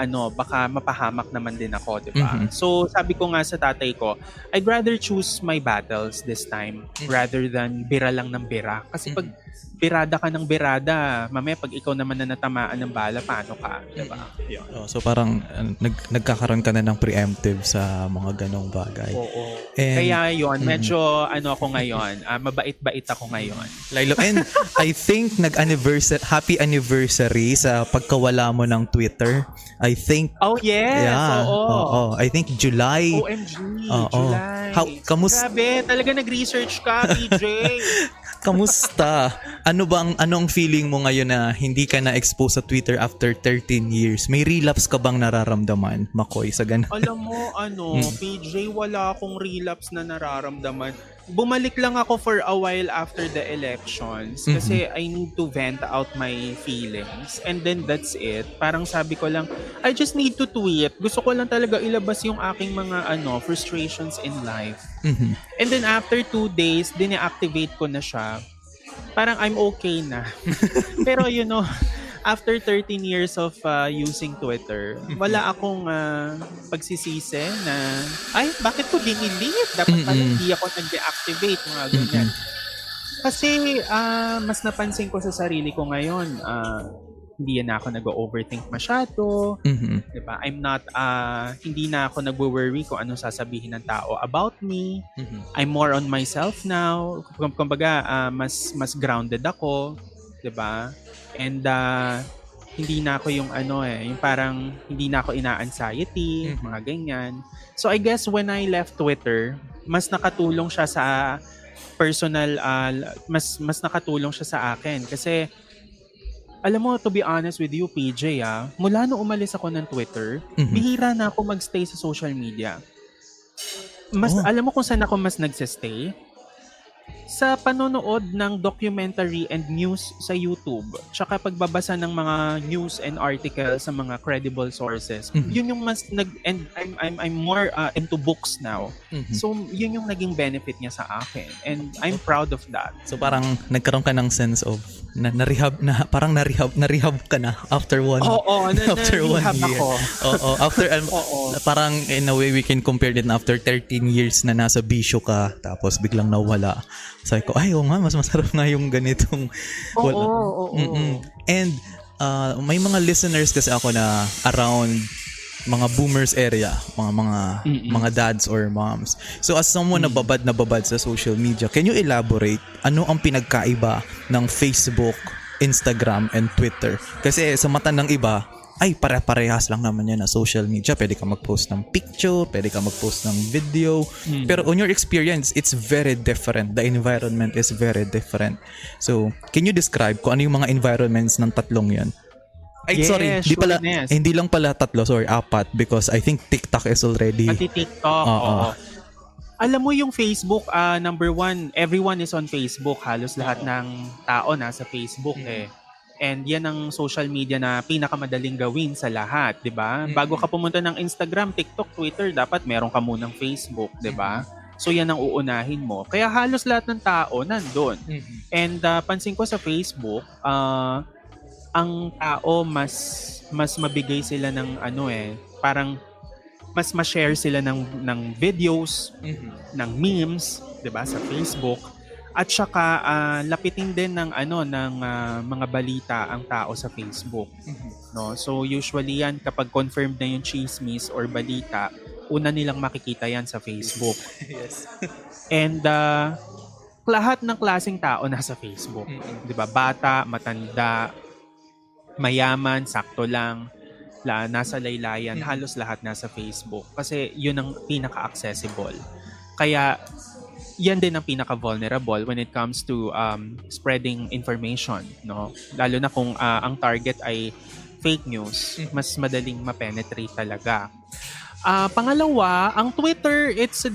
mapahamak naman din ako, 'di ba? So, sabi ko nga sa tatay ko, I'd rather choose my battles this time rather than bira lang ng bira. Kasi pag birada ka ng birada. Mamaya pag ikaw naman na natamaan ng bala, paano ka? Diba? Yun. So parang nagkakaroon ka na ng preemptive sa mga ganong bagay. Oo. And, Kaya yun, medyo ako ngayon, mabait-bait ako ngayon. Lilo, and I think happy anniversary sa pagkawala mo ng Twitter. I think Oh yes! Oo. I think July. OMG, Oo. July. Kamusta? Grabe, talaga nag-research ka, PJ. Kamusta? Anong feeling mo ngayon na hindi ka na-expose sa Twitter after 13 years? May relapse ka bang nararamdaman, Makoy, sa ganun? Alam mo, PJ, wala akong relapse na nararamdaman. Bumalik lang ako for a while after the elections kasi I need to vent out my feelings. And then that's it. Parang sabi ko lang, I just need to tweet. Gusto ko lang talaga ilabas yung aking mga frustrations in life. And then after 2 days, dine-activate ko na siya. Parang I'm okay na. Pero after 13 years of using Twitter, wala akong pagsisisi na, ay, bakit ko dinilit? Dapat pala hindi ako nag-deactivate, mga ganyan. Kasi mas napansin ko sa sarili ko ngayon, hindi na ako nag-overthink masyado. Diba? I'm not, hindi na ako nag-worry kung anong sasabihin ng tao about me. I'm more on myself now. Kumbaga, mas grounded ako. Diba? And hindi na ako yung yung parang hindi na ako ina-anxiety, mga ganyan. So I guess when I left Twitter, mas nakatulong siya sa personal, mas nakatulong siya sa akin. Kasi, alam mo, to be honest with you, PJ, mula nung umalis ako ng Twitter, bihira na ako magstay sa social media. Alam mo kung saan ako mas nagsistay? Sa panonood ng documentary and news sa YouTube, tsaka pagbabasa ng mga news and articles sa mga credible sources, yun yung mas and I'm more into books now. So yun yung naging benefit niya sa akin, and I'm proud of that. So parang nagkaroon ka ng sense of na-rehab ka na after one after 1 year. Ako. After parang in a way we can compare it na after 13 years na nasa bisyo ka tapos biglang nawala. Sabi ko, ay, nga, mas masarap nga yung ganitong And may mga listeners kasi ako na around mga boomers area, mga dads or moms. So as someone na babad sa social media, can you elaborate ano ang pinagkaiba ng Facebook, Instagram, and Twitter? Kasi sa mata ng iba, ay pare-parehas lang naman yan na social media. Pwede ka mag-post ng picture, pwede ka mag-post ng video. Pero on your experience, it's very different. The environment is very different. So, can you describe kung ano yung mga environments ng tatlong yan? Ay, yes, sorry, hindi lang pala 3, sorry, 4 because I think TikTok is already... Pati TikTok, oo. Alam mo yung Facebook, number 1, everyone is on Facebook. Halos lahat ng tao nasa Facebook And yan ang social media na pinakamadaling gawin sa lahat, 'di ba? Bago ka pumunta ng Instagram, TikTok, Twitter, dapat meron ka munang Facebook, 'di ba? So yan ang uunahin mo. Kaya halos lahat ng tao nandoon. And pansin ko sa Facebook, ang tao mas mabigay sila ng parang mas ma-share sila ng videos, ng memes, 'di ba, sa Facebook. At saka lapitin din ng mga balita ang tao sa Facebook. No? So usually yan kapag confirmed na yung chismis or balita, una nilang makikita yan sa Facebook. Yes. And lahat ng klaseng tao nasa Facebook. 'Di ba? Bata, matanda, mayaman, sakto lang, nasa laylayan, halos lahat nasa Facebook kasi yun ang pinaka-accessible. Kaya yan din ang pinaka-vulnerable when it comes to spreading information, no? Lalo na kung ang target ay fake news, mas madaling ma-penetrate talaga. Pangalawa, ang Twitter, it's a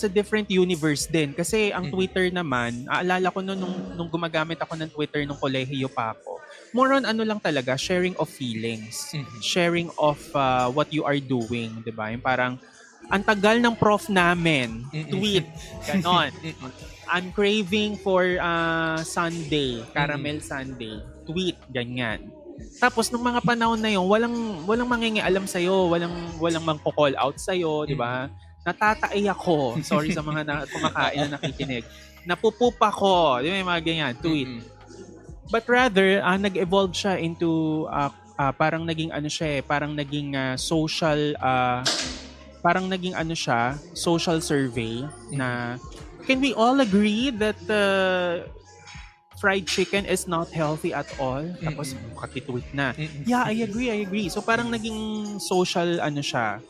different universe din kasi ang Twitter naman, aalala ko nung gumagamit ako ng Twitter nung kolehiyo pa ako. More on lang talaga, sharing of feelings, sharing of what you are doing, 'di ba? Yung parang ang tagal ng prof namin, tweet, ganon. I'm craving for sundae, caramel sundae, tweet, ganyan. Tapos nung mga panahon na yun, walang mangingialam sa'yo, walang mangko-call out sa'yo, di ba? Natatai ako. Sorry sa mga kumakain na nakikinig. napupoop ako. Yung mga ganyan, tweet. But rather, nag-evolve siya into parang naging ano siya parang naging social parang naging ano siya, social survey na can we all agree that fried chicken is not healthy at all? Tapos katitweet na. Yeah, I agree. So parang naging social ano siya,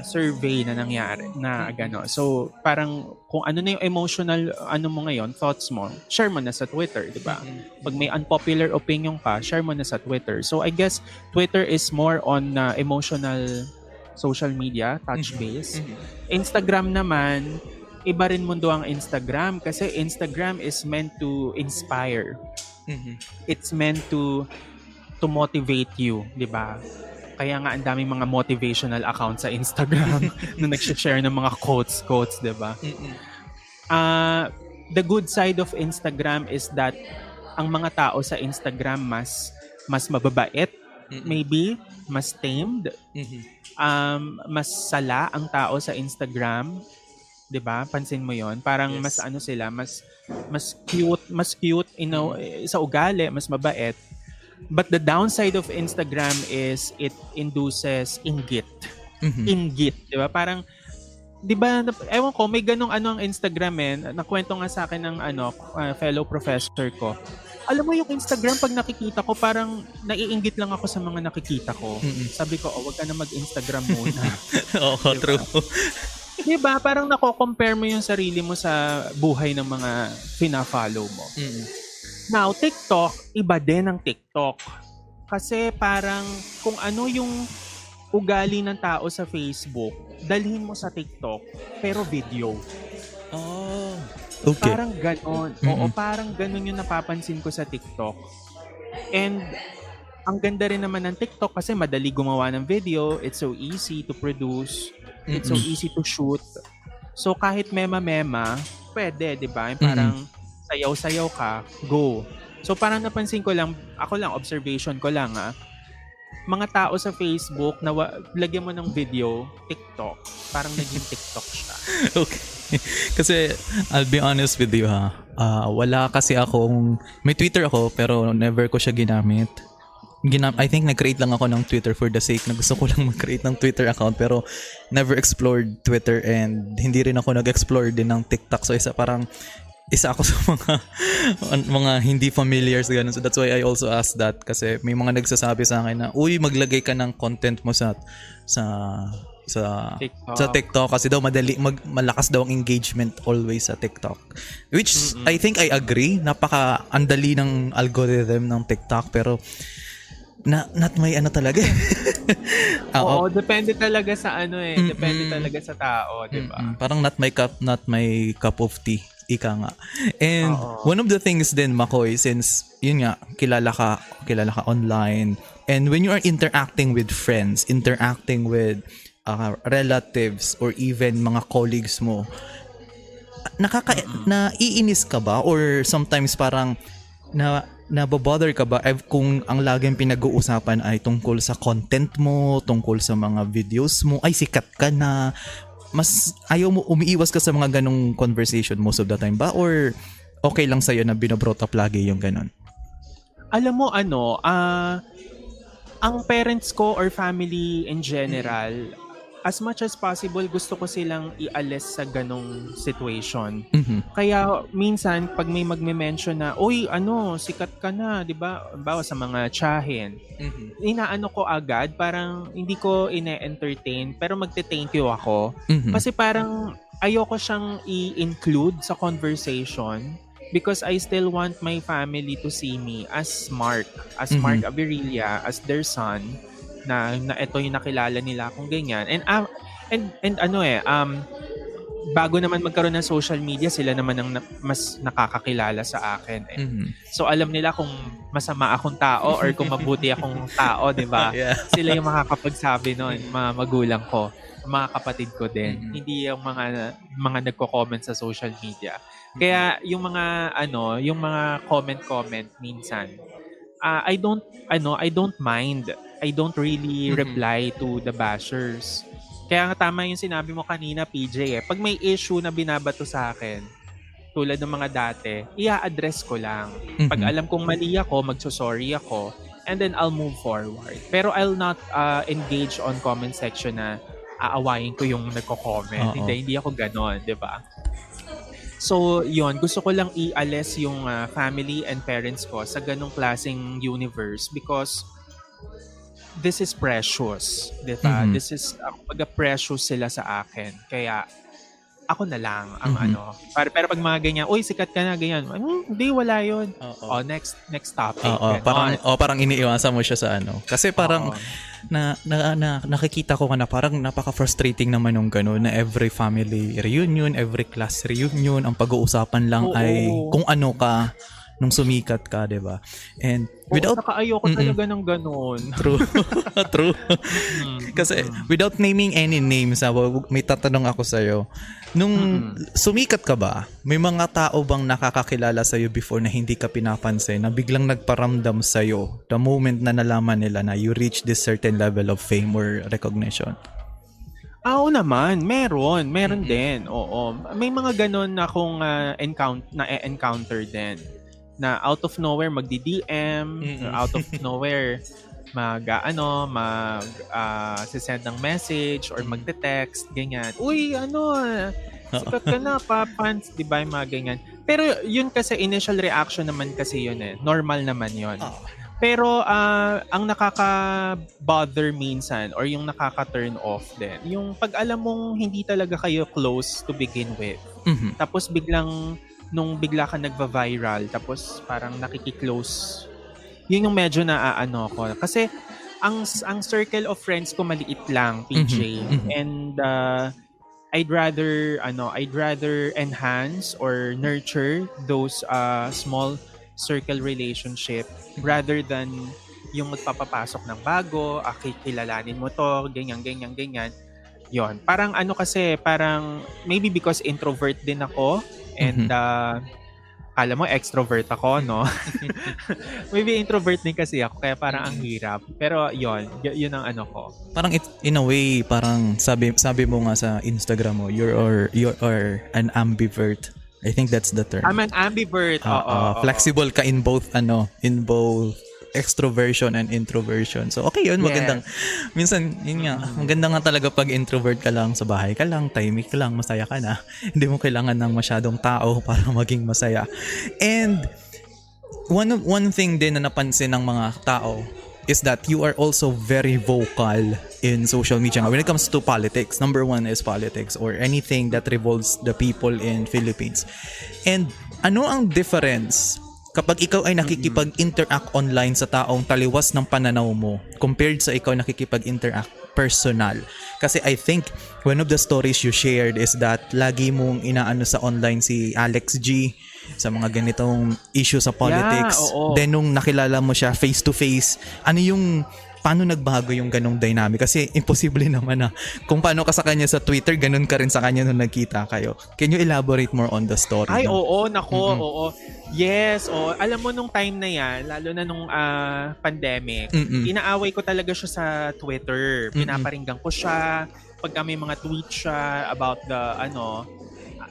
survey na nangyari na gano. So parang kung ano na yung emotional ano mo ngayon, thoughts mo, share mo na sa Twitter, di ba? Pag may unpopular opinion ka, share mo na sa Twitter. So I guess Twitter is more on emotional social media, touch base. Instagram naman, iba rin mundo ang Instagram kasi Instagram is meant to inspire. It's meant to motivate you, di ba? Kaya nga ang daming mga motivational accounts sa Instagram na nag-share ng mga quotes, di ba? The good side of Instagram is that ang mga tao sa Instagram mas mababait, maybe, mas tamed, mas sala ang tao sa Instagram, 'di ba? Pansin mo 'yon, parang mas ano sila, mas cute sa ugali, mas mabait. But the downside of Instagram is it induces inggit. Inggit, 'di ba? Parang 'di ba, ewan ko, may ganong ano ang Instagram nakwento nga sa akin ng fellow professor ko. Alam mo yung Instagram, pag nakikita ko, parang naiinggit lang ako sa mga nakikita ko. Sabi ko, wag ka na mag-Instagram muna. Oo, diba? True. Diba? Parang nako-compare mo yung sarili mo sa buhay ng mga fina-follow mo. Now, TikTok, iba din ang TikTok. Kasi parang kung ano yung ugali ng tao sa Facebook, dalhin mo sa TikTok, pero video. Oh. Okay. Parang ganon. Oo, parang ganon yung napapansin ko sa TikTok. And ang ganda rin naman ng TikTok kasi madali gumawa ng video. It's so easy to produce. It's so easy to shoot. So kahit mema-mema, pwede, di ba? Parang sayaw-sayaw ka, go. So parang napansin ko lang, observation ko lang mga tao sa Facebook na lagyan mo ng video, TikTok. Parang naging TikTok siya. Okay. Kasi I'll be honest with you wala kasi akong, may Twitter ako pero never ko siya ginamit. I think nag-create lang ako ng Twitter for the sake na gusto ko lang mag-create ng Twitter account pero never explored Twitter and hindi rin ako nag-explore din ng TikTok. So isa ako sa mga hindi familiar sa ganun. So that's why I also asked that kasi may mga nagsasabi sa akin na uy, maglagay ka ng content mo sa TikTok kasi daw malakas daw ang engagement always sa TikTok, which I think I agree, andali ng algorithm ng TikTok pero not may ano talaga. Oo, depende talaga sa depende talaga sa tao, di ba? Parang not my cup of tea, ika nga. And one of the things din, Makoy, since yun nga kilala ka online, and when you are interacting with friends, interacting with relatives or even mga colleagues mo, naiinis ka ba or sometimes parang nababother ka ba kung ang laging pinag-uusapan ay tungkol sa content mo, tungkol sa mga videos mo, ay sikat ka na, mas ayaw mo, umiiwas ka sa mga ganong conversation most of the time ba, or okay lang sa'yo na binabrot up lagi yung ganon? Alam mo ang parents ko or family in general, as much as possible, gusto ko silang ialis sa ganong situation. Kaya minsan, pag may magme-mention na, uy, sikat ka na, di ba? Bawa sa mga tiyahin. Inaano ko agad, parang hindi ko ine-entertain, pero magte-thank you ako. Kasi parang ayoko siyang i-include sa conversation because I still want my family to see me as Mark Averilla, as their son, na ito yung nakilala nila kung ganyan. And bago naman magkaroon ng social media, sila naman ang mas nakakakilala sa akin. So alam nila kung masama akong tao or kung mabuti akong tao, 'di ba? Yeah. Sila yung makakapagsabi noon, mga magulang ko, mga kapatid ko din. Hindi yung mga nagko-comment sa social media. Kaya yung mga yung mga comment minsan, I don't mind. I don't really reply to the bashers. Kaya nga tama yung sinabi mo kanina, PJ. Pag may issue na binabato sa akin, tulad ng mga dati, i-address ko lang. Pag Mhm. alam kong mali ako, magsosorry ako, and then I'll move forward. Pero I'll not engage on comment section na aawayin ko yung nagko-comment. Oo. Hindi ako ganon, di ba? So, yun. Gusto ko lang i-alis yung family and parents ko sa ganong klaseng universe because this is precious. Di ba? Mhm. This is, precious sila sa akin. Kaya, ako na lang ang pero pag mga ganyan, uy, sikat ka na, ganyan. Hindi, wala yun. Oo. Next topic. Oo, Ganon. parang iniiwasan mo siya sa ano. Kasi parang Oo. nakikita ko na parang napaka-frustrating naman nung gano'n na every family reunion, every class reunion, ang pag-uusapan lang Oo. ay kung ano ka nung sumikat ka, 'di ba? And without Saka ayoko talaga ng ganon. true. True. Kasi without naming any names, may tatanong ako sa'yo. Nung sumikat ka ba, may mga tao bang nakakakilala sa'yo before na hindi ka pinapansin, na biglang nagparamdam sa'yo the moment na nalaman nila na you reach this certain level of fame or recognition? Oo naman, meron din. Oo. May mga ganon na akong encounter din. Na out of nowhere magdi-DM, out of nowhere sisend ng message or magte-text, ganyan. Uy, sikat ka na, papans, di ba yung mga ganyan. Pero yun kasi, initial reaction naman kasi yun eh. Normal naman yun. Pero ang nakaka-bother minsan or yung nakaka-turn off din, yung pag alam mong hindi talaga kayo close to begin with. Tapos nung bigla ka nagva-viral, tapos parang nakiki-close, yun yung medyo naaano ko. Kasi ang circle of friends ko maliit lang, PJ. And I'd rather enhance or nurture those small circle relationship rather than yung magpapapasok ng bago, kilalanin mo to, ganyan. Yon. Parang parang maybe because introvert din ako and alam mo extrovert ako, no? Maybe introvert din kasi ako kaya parang ang hirap. Pero yun ang ko. Parang in a way, parang sabi mo nga sa Instagram mo, you're an ambivert. I think that's the term. I'm an ambivert. Flexible ka in both extroversion and introversion. So okay yun, magandang. Minsan yun nga, maganda nga talaga pag introvert ka lang, sa bahay ka lang, tahimik ka lang, masaya ka na. Hindi mo kailangan ng masyadong tao para maging masaya. And one thing din na napansin ng mga tao is that you are also very vocal in social media. When it comes to politics, number one is politics or anything that revolves the people in Philippines. And ano ang difference kapag ikaw ay nakikipag-interact online sa taong taliwas ng pananaw mo compared sa ikaw nakikipag-interact personal? Kasi I think one of the stories you shared is that lagi mong inaano sa online si Alex G sa mga ganitong issue sa politics. Yeah, oo. Then nung nakilala mo siya face to face, paano nagbago yung ganong dynamic? Kasi imposible naman na kung paano ka sa kanya sa Twitter, ganun ka rin sa kanya nung nagkita kayo. Can you elaborate more on the story? Ay, oo, nako, oo. Yes, alam mo nung time na yan, lalo na nung pandemic, inaaway ko talaga siya sa Twitter. Pinaparinggan ko siya pagka may mga tweet siya about the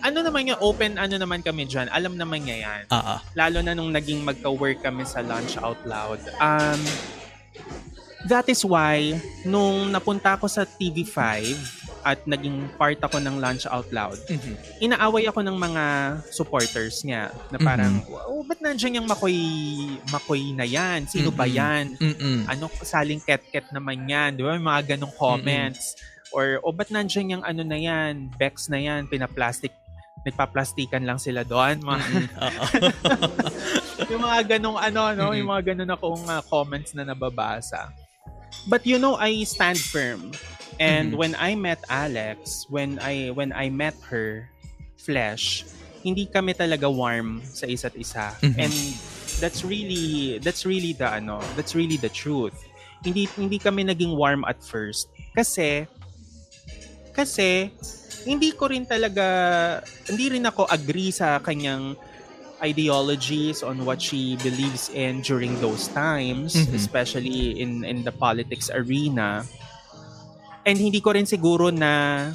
naman yung open naman kami dyan. Alam naman niya yan. Lalo na nung naging magka-work kami sa Lunch Out Loud. That is why, nung napunta ako sa TV5 at naging part ako ng Lunch Out Loud, inaaway ako ng mga supporters niya na parang, ba't nandiyan yung Makoy na yan? Sino ba yan? Saling ket-ket naman yan? Di ba? May mga ganong comments. Or, ba't nandiyan yung na yan? Bex na yan? Nagpa-plastikan lang sila doon. Yung mga ganong yung mga ganon akong comments na nababasa. But I stand firm. And when I met Alex, when I met her flesh, hindi kami talaga warm sa isa't isa. And that's really the truth. Hindi kami naging warm at first kasi hindi rin ako agree sa kanyang ideologies on what she believes in during those times, especially in the politics arena. And hindi ko rin siguro na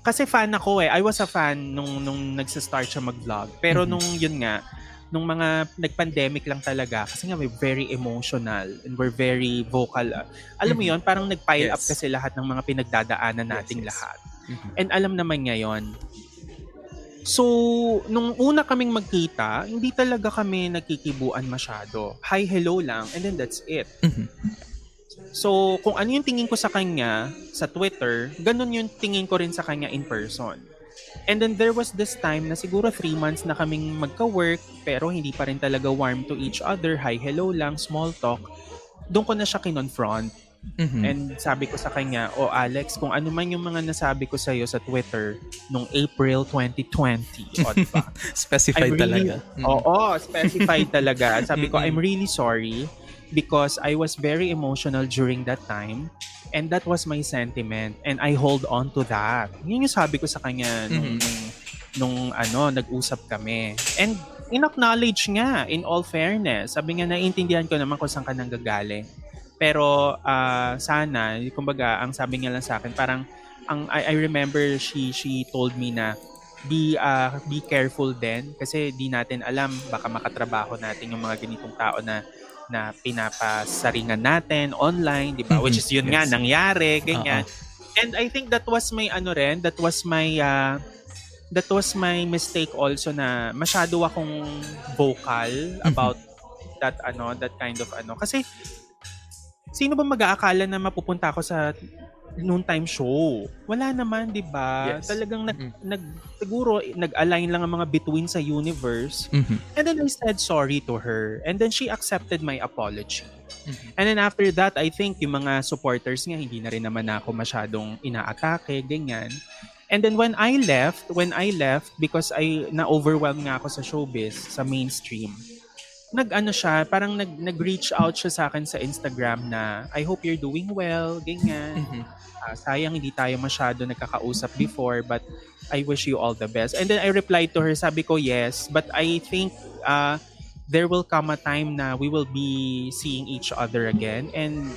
kasi fan ako eh. I was a fan nung nagsa-start siya mag-vlog. Pero nung yun nga, nung mga nag-pandemic lang talaga, kasi nga we're very emotional and we're very vocal. Alam mo yun, parang nag-pile up Yes. kasi lahat ng mga pinagdadaanan nating Yes. lahat. And alam naman niya yun. So, nung una kaming magkita, hindi talaga kami nagkikibuan masyado. Hi, hello lang, and then that's it. So, kung ano yung tingin ko sa kanya sa Twitter, ganun yung tingin ko rin sa kanya in person. And then there was this time na siguro 3 months na kaming magka-work pero hindi pa rin talaga warm to each other. Hi, hello lang, small talk. Doon ko na siya kinonfront. And sabi ko sa kanya, Alex, kung ano man yung mga nasabi ko sa'yo sa Twitter nung April 2020, o diba? Specified talaga. Oo, specified talaga. Sabi ko, I'm really sorry because I was very emotional during that time and that was my sentiment and I hold on to that. Yun yung sabi ko sa kanya nung nag-usap kami. And in-acknowledge nga, in all fairness. Sabi nga, naiintindihan ko naman kung saan ka nanggagaling. Pero sana, kumbaga, ang sabi niya lang sa akin, parang I remember she told me na be careful din kasi di natin alam baka makatrabaho natin yung mga ganitong tao na pinapasaringan natin online, di ba? Which is yun nga nangyari, ganyan. And I think that was my that was my mistake also na masyado akong vocal about that kind of kasi sino ba mag-aakala na mapupunta ako sa noontime show? Wala naman, 'di ba? Yes. Talagang siguro nag-align lang ang mga between sa universe. And then I said sorry to her. And then she accepted my apology. And then after that, I think yung mga supporters niya hindi na rin naman ako masyadong inaatake, ganyan. And then when I left because na-overwhelm nga ako sa showbiz, sa mainstream. Nag-reach out siya sa akin sa Instagram na I hope you're doing well, ganyan. Sayang hindi tayo masyado nagkakausap before but I wish you all the best. And then I replied to her, sabi ko yes, but I think there will come a time na we will be seeing each other again and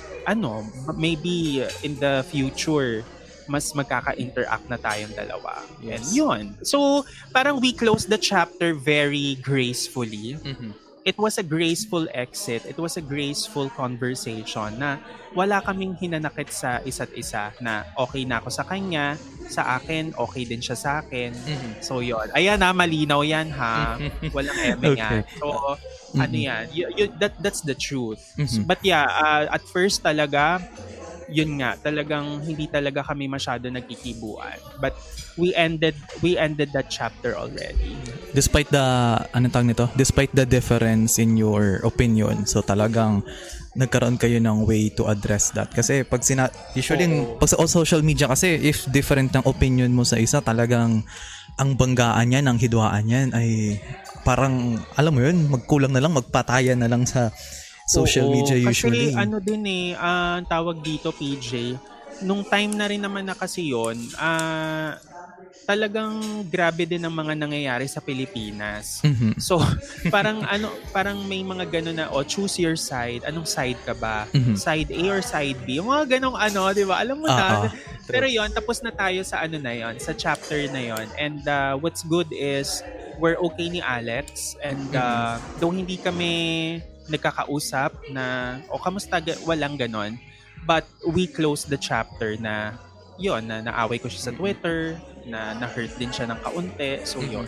maybe in the future mas magkaka-interact na tayong dalawa. Yes. And yun. So parang we closed the chapter very gracefully. It was a graceful exit. It was a graceful conversation na wala kaming hinanakit sa isa't isa na okay na ako sa kanya, sa akin, okay din siya sa akin. So yun. Ayan malinaw yan ha. Walang eme yan. So yan. That's the truth. But yeah, at first talaga, yun nga, talagang hindi talaga kami masyado nagkikibuan. But we ended that chapter already. Despite despite the difference in your opinion, so talagang nagkaroon kayo ng way to address that. Kasi pag usually pag sa social media kasi, if different ng opinion mo sa isa, talagang ang banggaan niyan, ang hidwaan niyan ay parang, alam mo yun, magkulang na lang, magpatayan na lang sa social media usually. Kasi din ang tawag dito, PJ, nung time na rin naman na kasi yun, talagang grabe din ang mga nangyayari sa Pilipinas. So, parang may mga gano'n na, choose your side. Anong side ka ba? Side A or side B? Yung mga ganong di ba? Alam mo na. Pero yon tapos na tayo sa na yon, sa chapter na yon. And what's good is, we're okay ni Alex. And though hindi kami nagkakausap na, kamusta, walang ganon. But we closed the chapter na, yun, na naaway ko siya sa Twitter, na na-hurt din siya ng kaunti. So yun.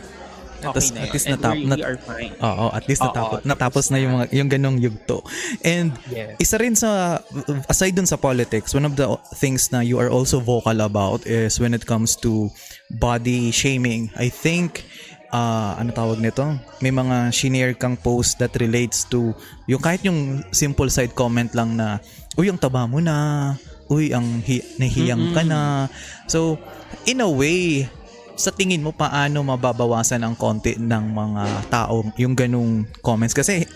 Okay na yun. And we are fine. At least natapos na yung ganong yugto. And isa rin aside dun sa politics, one of the things na you are also vocal about is when it comes to body shaming. I think tawag nito? May mga shinare kang post that relates to kahit yung simple side comment lang na, uy, ang taba mo na, uy, nahihiyang ka na. So, in a way, sa tingin mo, paano mababawasan ang konti ng mga tao yung ganung comments? Kasi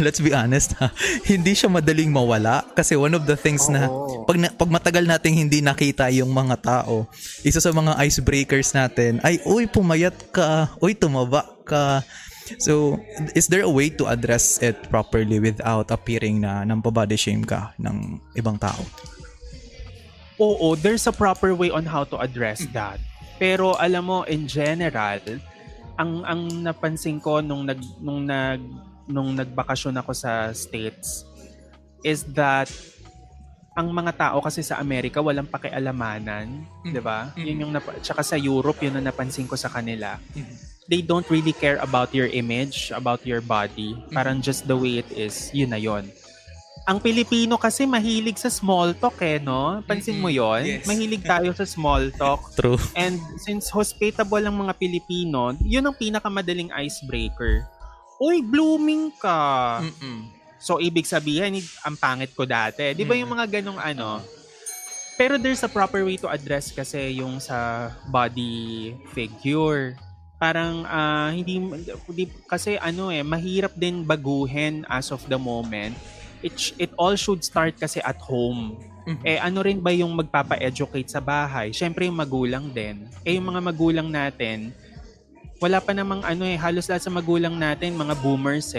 let's be honest, hindi siya madaling mawala. Kasi one of the things na pag matagal nating hindi nakita yung mga tao, isa sa mga icebreakers natin ay, uy, pumayat ka, uy, tumaba ka. So, is there a way to address it properly without appearing na nang body shame ka ng ibang tao? Oo, there's a proper way on how to address that. Pero alam mo, in general, ang napansin ko nung nagbakasyon ako sa States is that ang mga tao kasi sa Amerika walang pakialamanan, 'di ba? Yun yung tsaka sa Europe yun ang napansin ko sa kanila. They don't really care about your image, about your body. Parang just the way it is, yun na yun. Ang Pilipino kasi mahilig sa small talk no? Pansin mo yon? Yes. Mahilig tayo sa small talk. True. And since hospitable ang mga Pilipino, yun ang pinakamadaling icebreaker. Uy, blooming ka. So, ibig sabihin, ang pangit ko dati. Di ba yung mga ganong Pero there's a proper way to address kasi yung sa body figure. Parang hindi kasi mahirap din baguhin as of the moment. It all should start kasi at home. Ano rin ba yung magpapa-educate sa bahay? Syempre yung magulang din. Yung mga magulang natin, wala pa namang halos lahat sa magulang natin, mga boomers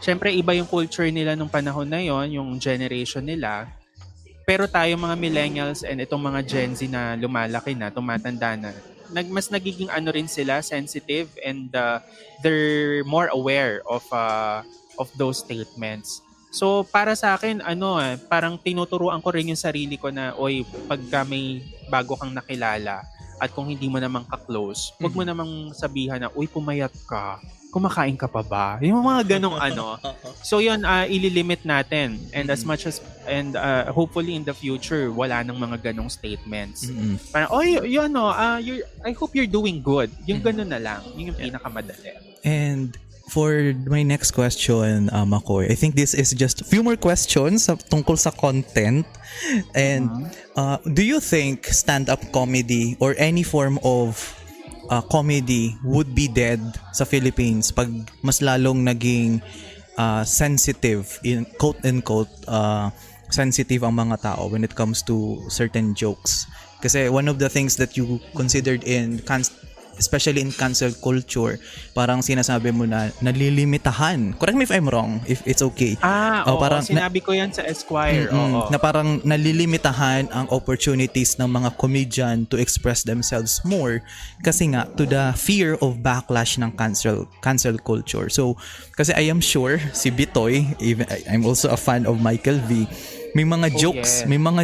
Syempre iba yung culture nila nung panahon na yon, yung generation nila. Pero tayo mga millennials and itong mga Gen Z na lumalaki na, tumatanda na, mas nagiging rin sila, sensitive and they're more aware of those statements. So para sa akin parang tinuturuan ko rin yung sarili ko na pagka may bago kang nakilala at kung hindi mo naman ka-close, wag mo namang sabihan na pumayat ka, kumakain ka pa ba? Yung mga ganong So yun, ililimit natin and as much as hopefully in the future wala nang mga ganong statements. Parang I hope you're doing good. Yung ganon na lang, yung pinakamadali. And for my next question, Makoy, I think this is just a few more questions tungkol sa content. And do you think stand-up comedy or any form of comedy would be dead sa Philippines pag mas lalong naging sensitive, in quote-unquote, sensitive ang mga tao when it comes to certain jokes? Kasi one of the things that you considered especially in cancel culture, parang sinasabi mo na nalilimitahan. Correct me if I'm wrong, if it's okay. Parang sinabi ko yan sa Esquire. Na parang nalilimitahan ang opportunities ng mga comedian to express themselves more kasi nga to the fear of backlash ng cancel culture. So, kasi I am sure si Bitoy, even I'm also a fan of Michael V, may mga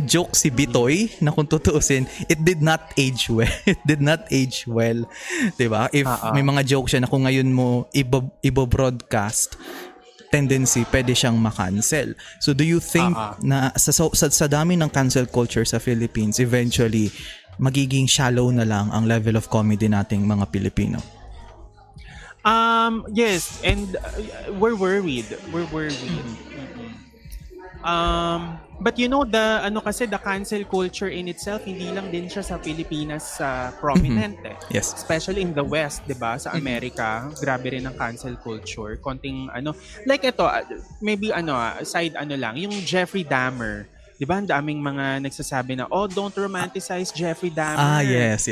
jokes si Bitoy na kung tutuusin, it did not age well. It did not age well. 'Di ba? If may mga jokes siya na kung ngayon mo ibo-broadcast, tendency pwede siyang ma-cancel. So do you think na sa dami ng cancel culture sa Philippines, eventually magiging shallow na lang ang level of comedy nating mga Pilipino? Yes, and we're worried. But the cancel culture in itself, hindi lang din siya sa Pilipinas prominent Yes. Especially in the West, 'di ba? Sa Amerika, grabe rin ang cancel culture. Konting like ito, maybe side lang, yung Jeffrey Dahmer. 'Di ba? Ang daming mga nagsasabi na, don't romanticize Jeffrey Dahmer. Yes.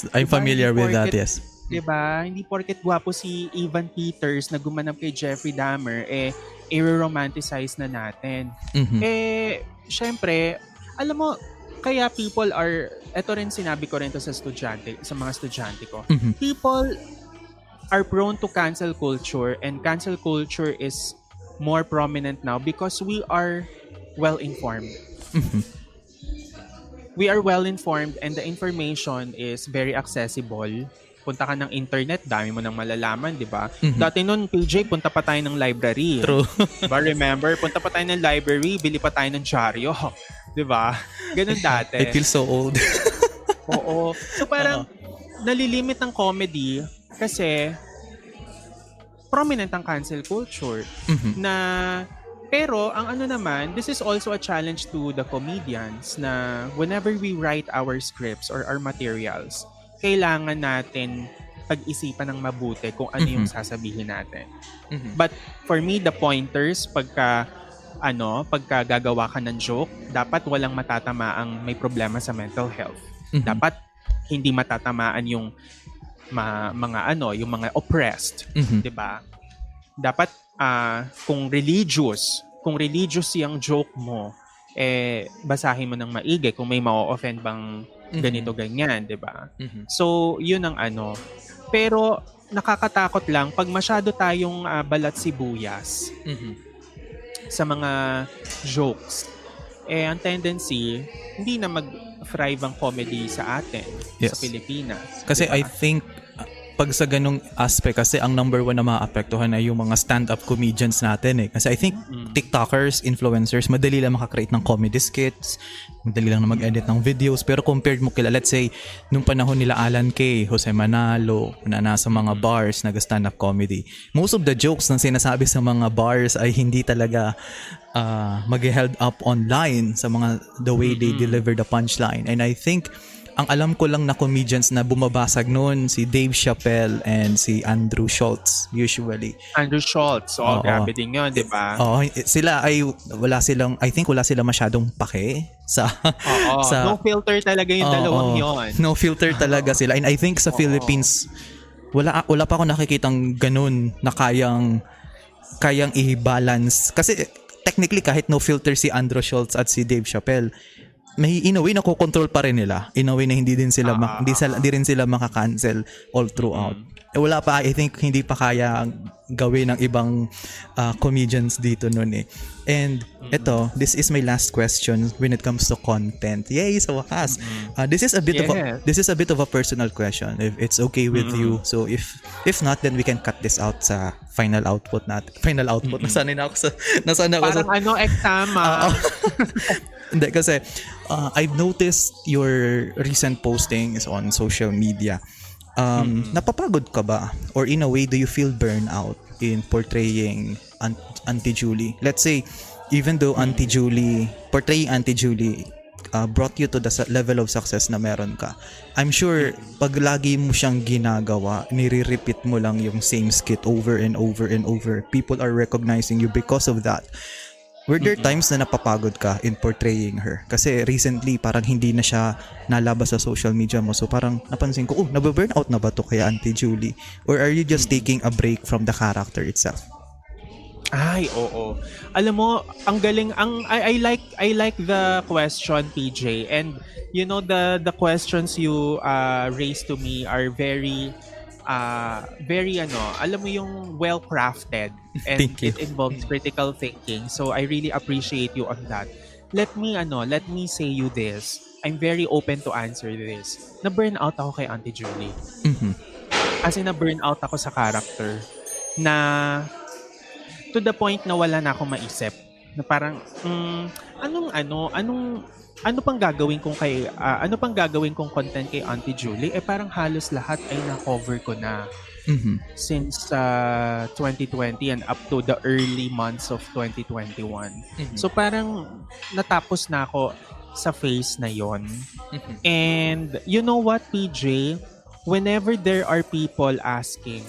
I'm familiar with that, yes. 'Di ba? Hindi porket gwapo si Evan Peters na gumanap kay Jeffrey Dahmer, i-romanticize na natin. Syempre, alam mo, kaya people are, eto rin sinabi ko rin to sa mga estudyante ko. People are prone to cancel culture, and cancel culture is more prominent now because we are well-informed. We are well-informed and the information is very accessible. Punta ka ng internet, dami mo nang malalaman, di ba? Dati nun, PJ, punta pa tayo ng library. True. Diba, remember? Punta pa tayo ng library, bili pa tayo ng dyaryo. Di ba? Ganun dati. I feel so old. Oo. So parang, nalilimit ang comedy kasi prominent ang cancel culture. Pero, ang naman, this is also a challenge to the comedians na whenever we write our scripts or our materials, kailangan natin pag-isipan ng mabuti kung ano yung sasabihin natin. But for me, the pointers, pagka gagawa ka ng joke, dapat walang matatamaan may problema sa mental health. Dapat hindi matatamaan yung yung mga oppressed, 'di ba? Dapat kung religious yung joke mo, basahin mo ng maigi kung may ma-offend bang ganito ganyan, 'di ba? So, 'yun ang ano. Pero nakakatakot lang pag masyado tayong balat sibuyas sa mga jokes. Ang tendency, hindi na mag-thrive ang comedy sa atin, sa Yes. Pilipinas. Kasi diba? I think pag sa ganung aspect kasi ang number one na maapektuhan ay yung mga stand-up comedians natin eh. Kasi I think TikTokers, influencers, madali lang makakreate ng comedy skits, madali lang na mag-edit ng videos. Pero compared mo kila, let's say, nung panahon nila Alan Kay, Jose Manalo, na nasa mga bars, nag-stand-up comedy, most of the jokes na sinasabi sa mga bars ay hindi talaga mag-held up online sa mga the way they deliver the punchline. And I think ang alam ko lang na comedians na bumabasag noon si Dave Chappelle and si Andrew Schultz usually. Andrew Schultz, Oo. grabe din yun, di ba? Oo, sila ay wala silang masyadong pake sa Oo, no filter talaga yung dalawang yon. No filter talaga sila. And I think sa Philippines wala pa ako nakikitang ganun na kayang i-balance kasi technically kahit no filter si Andrew Schultz at si Dave Chappelle, may in a way nakokontrol pa rin nila. In a way na hindi rin sila maka-cancel all throughout. Wala pa, I think hindi pa kaya gawin ng ibang comedians dito noon eh. And this is my last question when it comes to content. Yay, sa wakas. This is a bit of a personal question if it's okay with you. So if not, then we can cut this out sa final output natin. Nasanay na ako sa Parang exam Hindi, kasi I've noticed your recent postings on social media. Napapagod ka ba? Or in a way, do you feel burnout in portraying Auntie Julie? Let's say, even though portraying Auntie Julie brought you to the level of success na meron ka, I'm sure pag lagi mo siyang ginagawa, nire-repeat mo lang yung same skit over and over and over. People are recognizing you because of that. Were there times na napapagod ka in portraying her? Kasi recently, parang hindi na siya nalabas sa social media mo. So parang napansin ko, nababurnout na ba to kaya Auntie Julie? Or are you just taking a break from the character itself? Ay, oo. Alam mo, ang galing, I like the question, PJ. And you know, the questions you raised to me are very alam mo yung well-crafted, and Thank you. it involves critical thinking. So I really appreciate you on that. Let me say you this. I'm very open to answer this. Na-burnout ako kay Auntie Julie. Kasi na-burnout ako sa character na to the point na wala na akong maisip. Na parang ano pang gagawin kong content kay Auntie Julie? Parang halos lahat ay na-cover ko na since 2020 and up to the early months of 2021. So parang natapos na ako sa phase na yon. And you know what, PJ? Whenever there are people asking,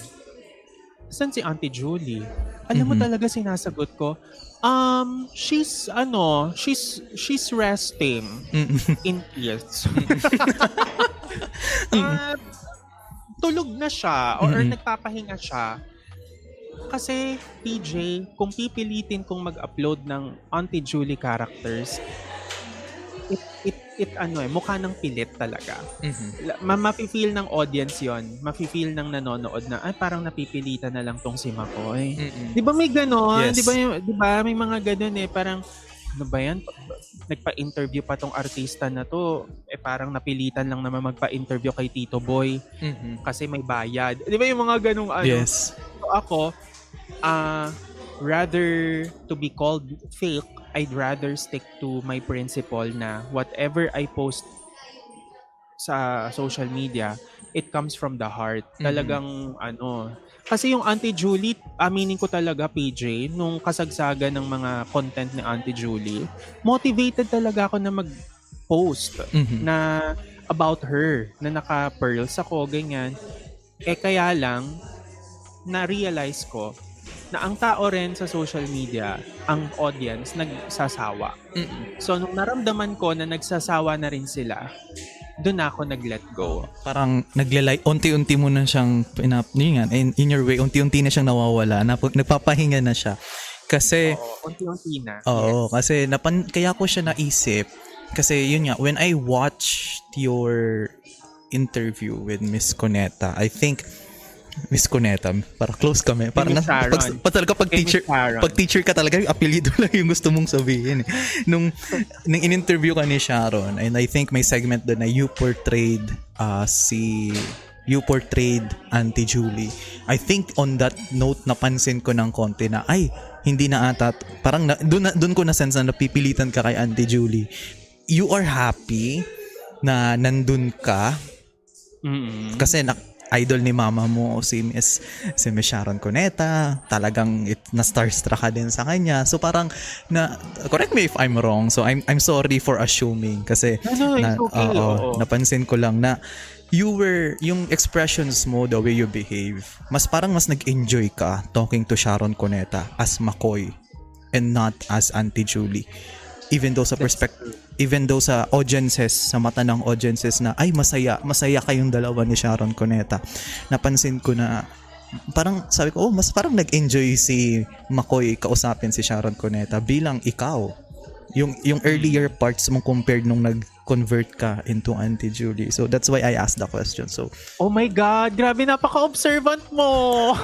saan si Auntie Julie? Alam mo talaga sinasagot ko, she's resting in peace. Tulog na siya or nagpapahinga siya. Kasi PJ, kung pipilitin kong mag-upload ng Auntie Julie characters, mukha ng pilit talaga. Mafe-feel ng audience yon, mafe-feel ng nanonood na parang napipilitan na lang tong si Makoy. 'Di ba may ganon? Yes. 'Di ba may mga ganon parang ano ba yan? Nagpa-interview pa tong artista na to, parang napilitan lang naman magpa-interview kay Tito Boy kasi may bayad. 'Di ba yung mga ganong Yes. So ako, rather to be called fake, I'd rather stick to my principle na whatever I post sa social media, it comes from the heart. Talagang kasi yung Auntie Julie, aminin ko talaga, PJ, nung kasagsagan ng mga content ni Auntie Julie, motivated talaga ako na mag-post na about her, na naka-pearls ako, ganyan. Kaya lang, na-realize ko na ang tao rin sa social media, ang audience, nagsasawa. So, nung naramdaman ko na nagsasawa na rin sila, doon ako nag-let go. Parang unti-unti mo na siyang in your way, unti-unti na siyang nawawala, nagpapahinga na siya. Kasi Oo, unti-unti na. oo, kasi kaya ko siya naisip kasi yun nga, when I watched your interview with Miss Cuneta, I think Miss Cuneta, para close kami. Para Miss Sharon. pag Kay Miss Sharon. teacher ka talaga, yung apelyido lang yung gusto mong sabihin. Nung in-interview ka ni Sharon, and I think may segment doon na you portrayed Auntie Julie. I think on that note, napansin ko ng konti na, ay, hindi na ata, parang doon ko na sense na napipilitan ka kay Auntie Julie. You are happy na nandun ka kasi idol ni mama mo si Miss Sharon Cuneta, talagang na starstruck ka din sa kanya. So parang correct me if I'm wrong. So I'm sorry for assuming kasi it's okay. Oo. napansin ko lang na yung expressions mo, the way you behave, mas nag-enjoy ka talking to Sharon Cuneta as McCoy and not as Auntie Julie. Even though sa audiences, sa mata ng audiences na ay masaya kayong dalawa ni Sharon Cuneta. Napansin ko na parang sabi ko, mas parang nag-enjoy si McCoy kausapin si Sharon Cuneta bilang ikaw. Yung earlier parts mong compared nung nag-convert ka into Auntie Julie. So that's why I asked the question. So, oh my God, grabe, napaka-observant mo.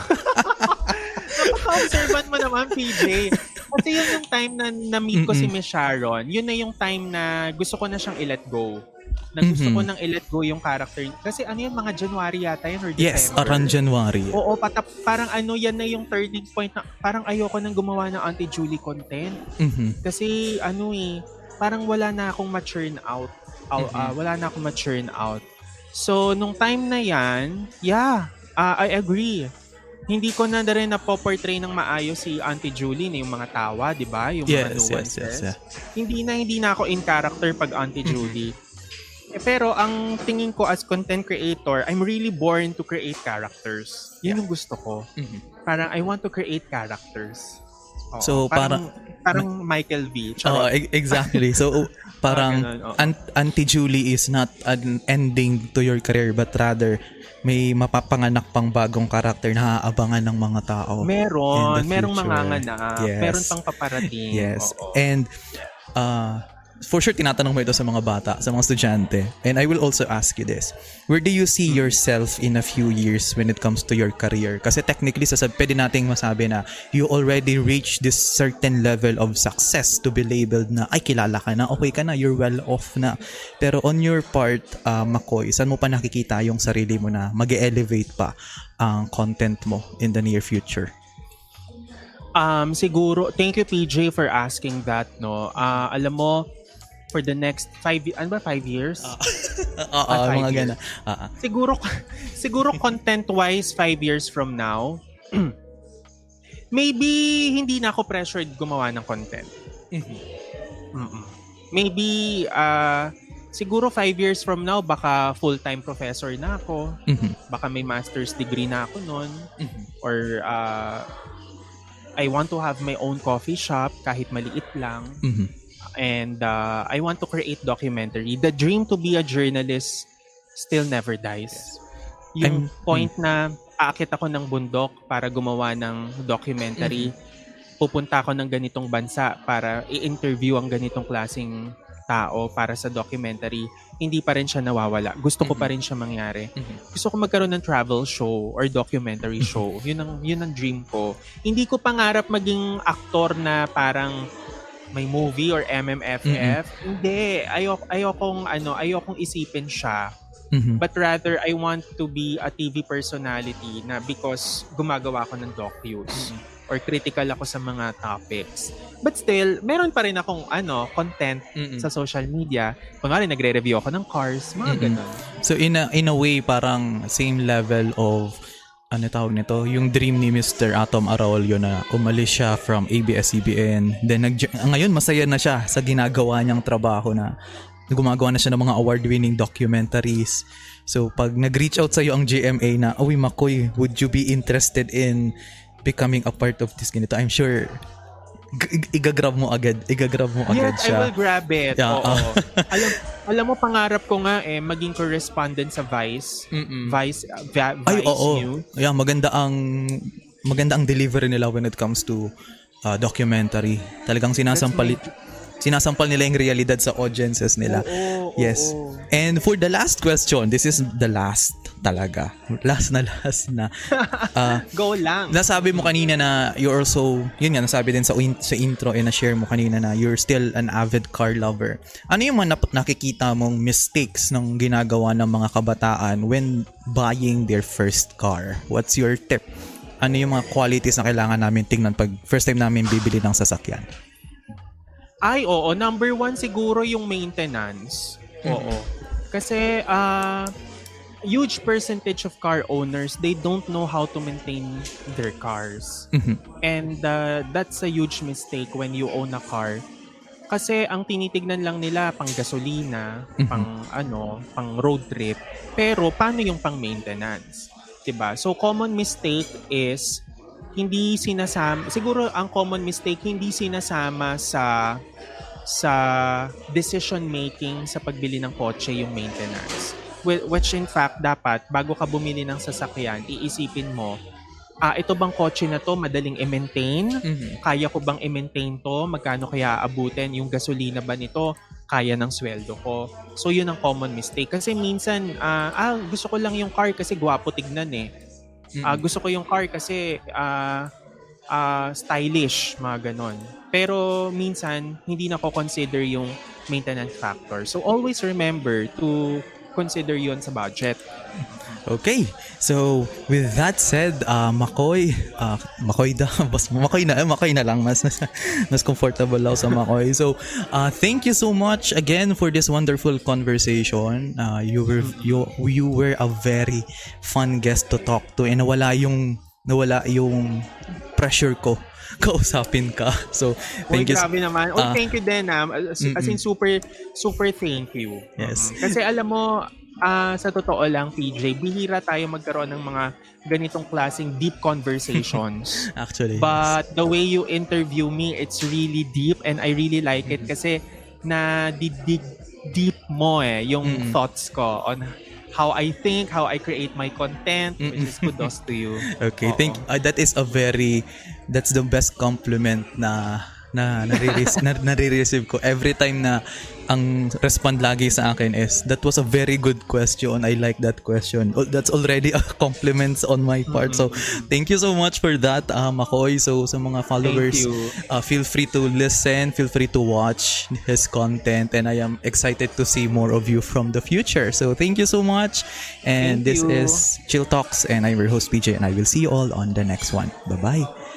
Napaka-observant mo naman, PJ. Kasi yun yung time na na-meet ko si Miss Sharon. Yun na yung time na gusto ko na siyang i-let go. Na gusto ko nang i-let go yung character. Kasi ano yan, mga January yata yan or December. yes, around January. Oo, parang ano yan na yung turning point na parang ayoko nang gumawa ng Auntie Julie content. Kasi parang wala na akong ma-churn out. Wala na akong ma-churn out. So, nung time na yan, I agree. Hindi ko na rin na-portray ng maayos si Auntie Julie na yung mga tawa, di ba? Yung mga nuances. Yes. Hindi na ako in character pag Auntie Julie. Pero ang tingin ko as content creator, I'm really born to create characters. Yun yung gusto ko. Parang I want to create characters. Oo, So, parang Michael V. Exactly. So, parang ganun, oo. Auntie Julie is not an ending to your career but rather may mapapanganak pang bagong karakter na aabangan ng mga tao. Merong future. manganganak. Yes. Meron pang paparating. Yes. Oo. And for sure, tinatanong mo ito sa mga bata, sa mga estudyante. And I will also ask you this. Where do you see yourself in a few years when it comes to your career? Kasi technically, pwede nating masabi na you already reached this certain level of success to be labeled na, ay, kilala ka na, okay ka na, you're well off na. Pero on your part, McCoy, saan mo pa nakikita yung sarili mo na mag-elevate pa ang content mo in the near future? Siguro, thank you PJ for asking that, no. Alam mo, for the next 5 years? Mga gana. Siguro content-wise, 5 years from now, maybe hindi na ako pressured gumawa ng content. Maybe, siguro 5 years from now, baka full-time professor na ako. Baka may master's degree na ako nun. Or, I want to have my own coffee shop kahit maliit lang. And I want to create documentary. The dream to be a journalist still never dies. Yung point na aakit ako ng bundok para gumawa ng documentary, pupunta ako ng ganitong bansa para i-interview ang ganitong klaseng tao para sa documentary, hindi pa rin siya nawawala. Gusto ko pa rin siya mangyari. Gusto ko magkaroon ng travel show or documentary show. Yun ang dream ko. Hindi ko pangarap maging aktor na parang may movie or MMFF. Hindi. Ayokong isipin siya. But rather, I want to be a TV personality na because gumagawa ako ng docus or critical ako sa mga topics. But still, meron pa rin akong content sa social media. Kunwari, nagre-review ako ng cars, mga ganun. So in a way, parang same level of tawag nito, yung dream ni Mr. Atom Araulio na umalis siya from ABS-CBN. Then ngayon masaya na siya sa ginagawa niyang trabaho na gumagawa na siya ng mga award-winning documentaries. So pag nag-reach out sa'yo ang GMA na, "Uy, McCoy, would you be interested in becoming a part of this ganito?" I'm sure igagrab mo agad Yes, siya. I will grab it. Yeah. Oo. Alam mo, pangarap ko nga maging correspondent sa Vice. Vice Ay, oo. News. Yeah, maganda ang delivery nila when it comes to documentary. Talagang sinasampal nila yung realidad sa audiences nila. Yes. And for the last question, this is the last talaga. Last na. Go lang. Nasabi mo kanina na you also, yun nga, nasabi din sa intro and na-share mo kanina na you're still an avid car lover. Ano yung mga nakikita mong mistakes ng ginagawa ng mga kabataan when buying their first car? What's your tip? Ano yung mga qualities na kailangan namin tingnan pag first time namin bibili ng sasakyan? Ay, oo. Number 1 siguro yung maintenance. Oo. Kasi huge percentage of car owners, they don't know how to maintain their cars. And that's a huge mistake when you own a car. Kasi ang tinitignan lang nila pang gasolina, pang road trip. Pero paano yung pang maintenance? 'Di ba? So common mistake is siguro ang common mistake hindi sinasama sa decision making sa pagbili ng kotse yung maintenance. Which in fact dapat bago ka bumili ng sasakyan, iisipin mo, ito bang kotse na to madaling i-maintain? Kaya ko bang i-maintain to? Magkano kaya aabutin? Yung gasolina ba nito kaya ng sweldo ko? So yun ang common mistake. Kasi minsan, gusto ko lang yung car kasi gwapo tignan eh. Gusto ko yung car kasi stylish, mga ganon. Pero minsan, hindi na ko consider yung maintenance factor. So always remember to consider yun sa budget. Okay. So, with that said, Makoy na lang. Mas comfortable ako sa Makoy. So, thank you so much again for this wonderful conversation. You were a very fun guest to talk to and nawala yung pressure ko kausapin ka. So, thank you. Grabe naman. Thank you din. As in, super, super thank you. Yes. Kasi alam mo, sa totoo lang, PJ, bihira tayo magkaroon ng mga ganitong klaseng deep conversations. Actually, But the way you interview me, it's really deep and I really like it kasi dig deep mo yung thoughts ko on how I think, how I create my content, which is kudos to you. Okay, that's the best compliment na nare-receive ko every time na ang respond lagi sa akin is, that was a very good question. I like that question. That's already a compliment on my part. So, thank you so much for that, Makoy. So, sa mga followers, feel free to listen, feel free to watch his content, and I am excited to see more of you from the future. So, thank you so much. And this is Chill Talks, and I'm your host, PJ, and I will see you all on the next one. Bye-bye.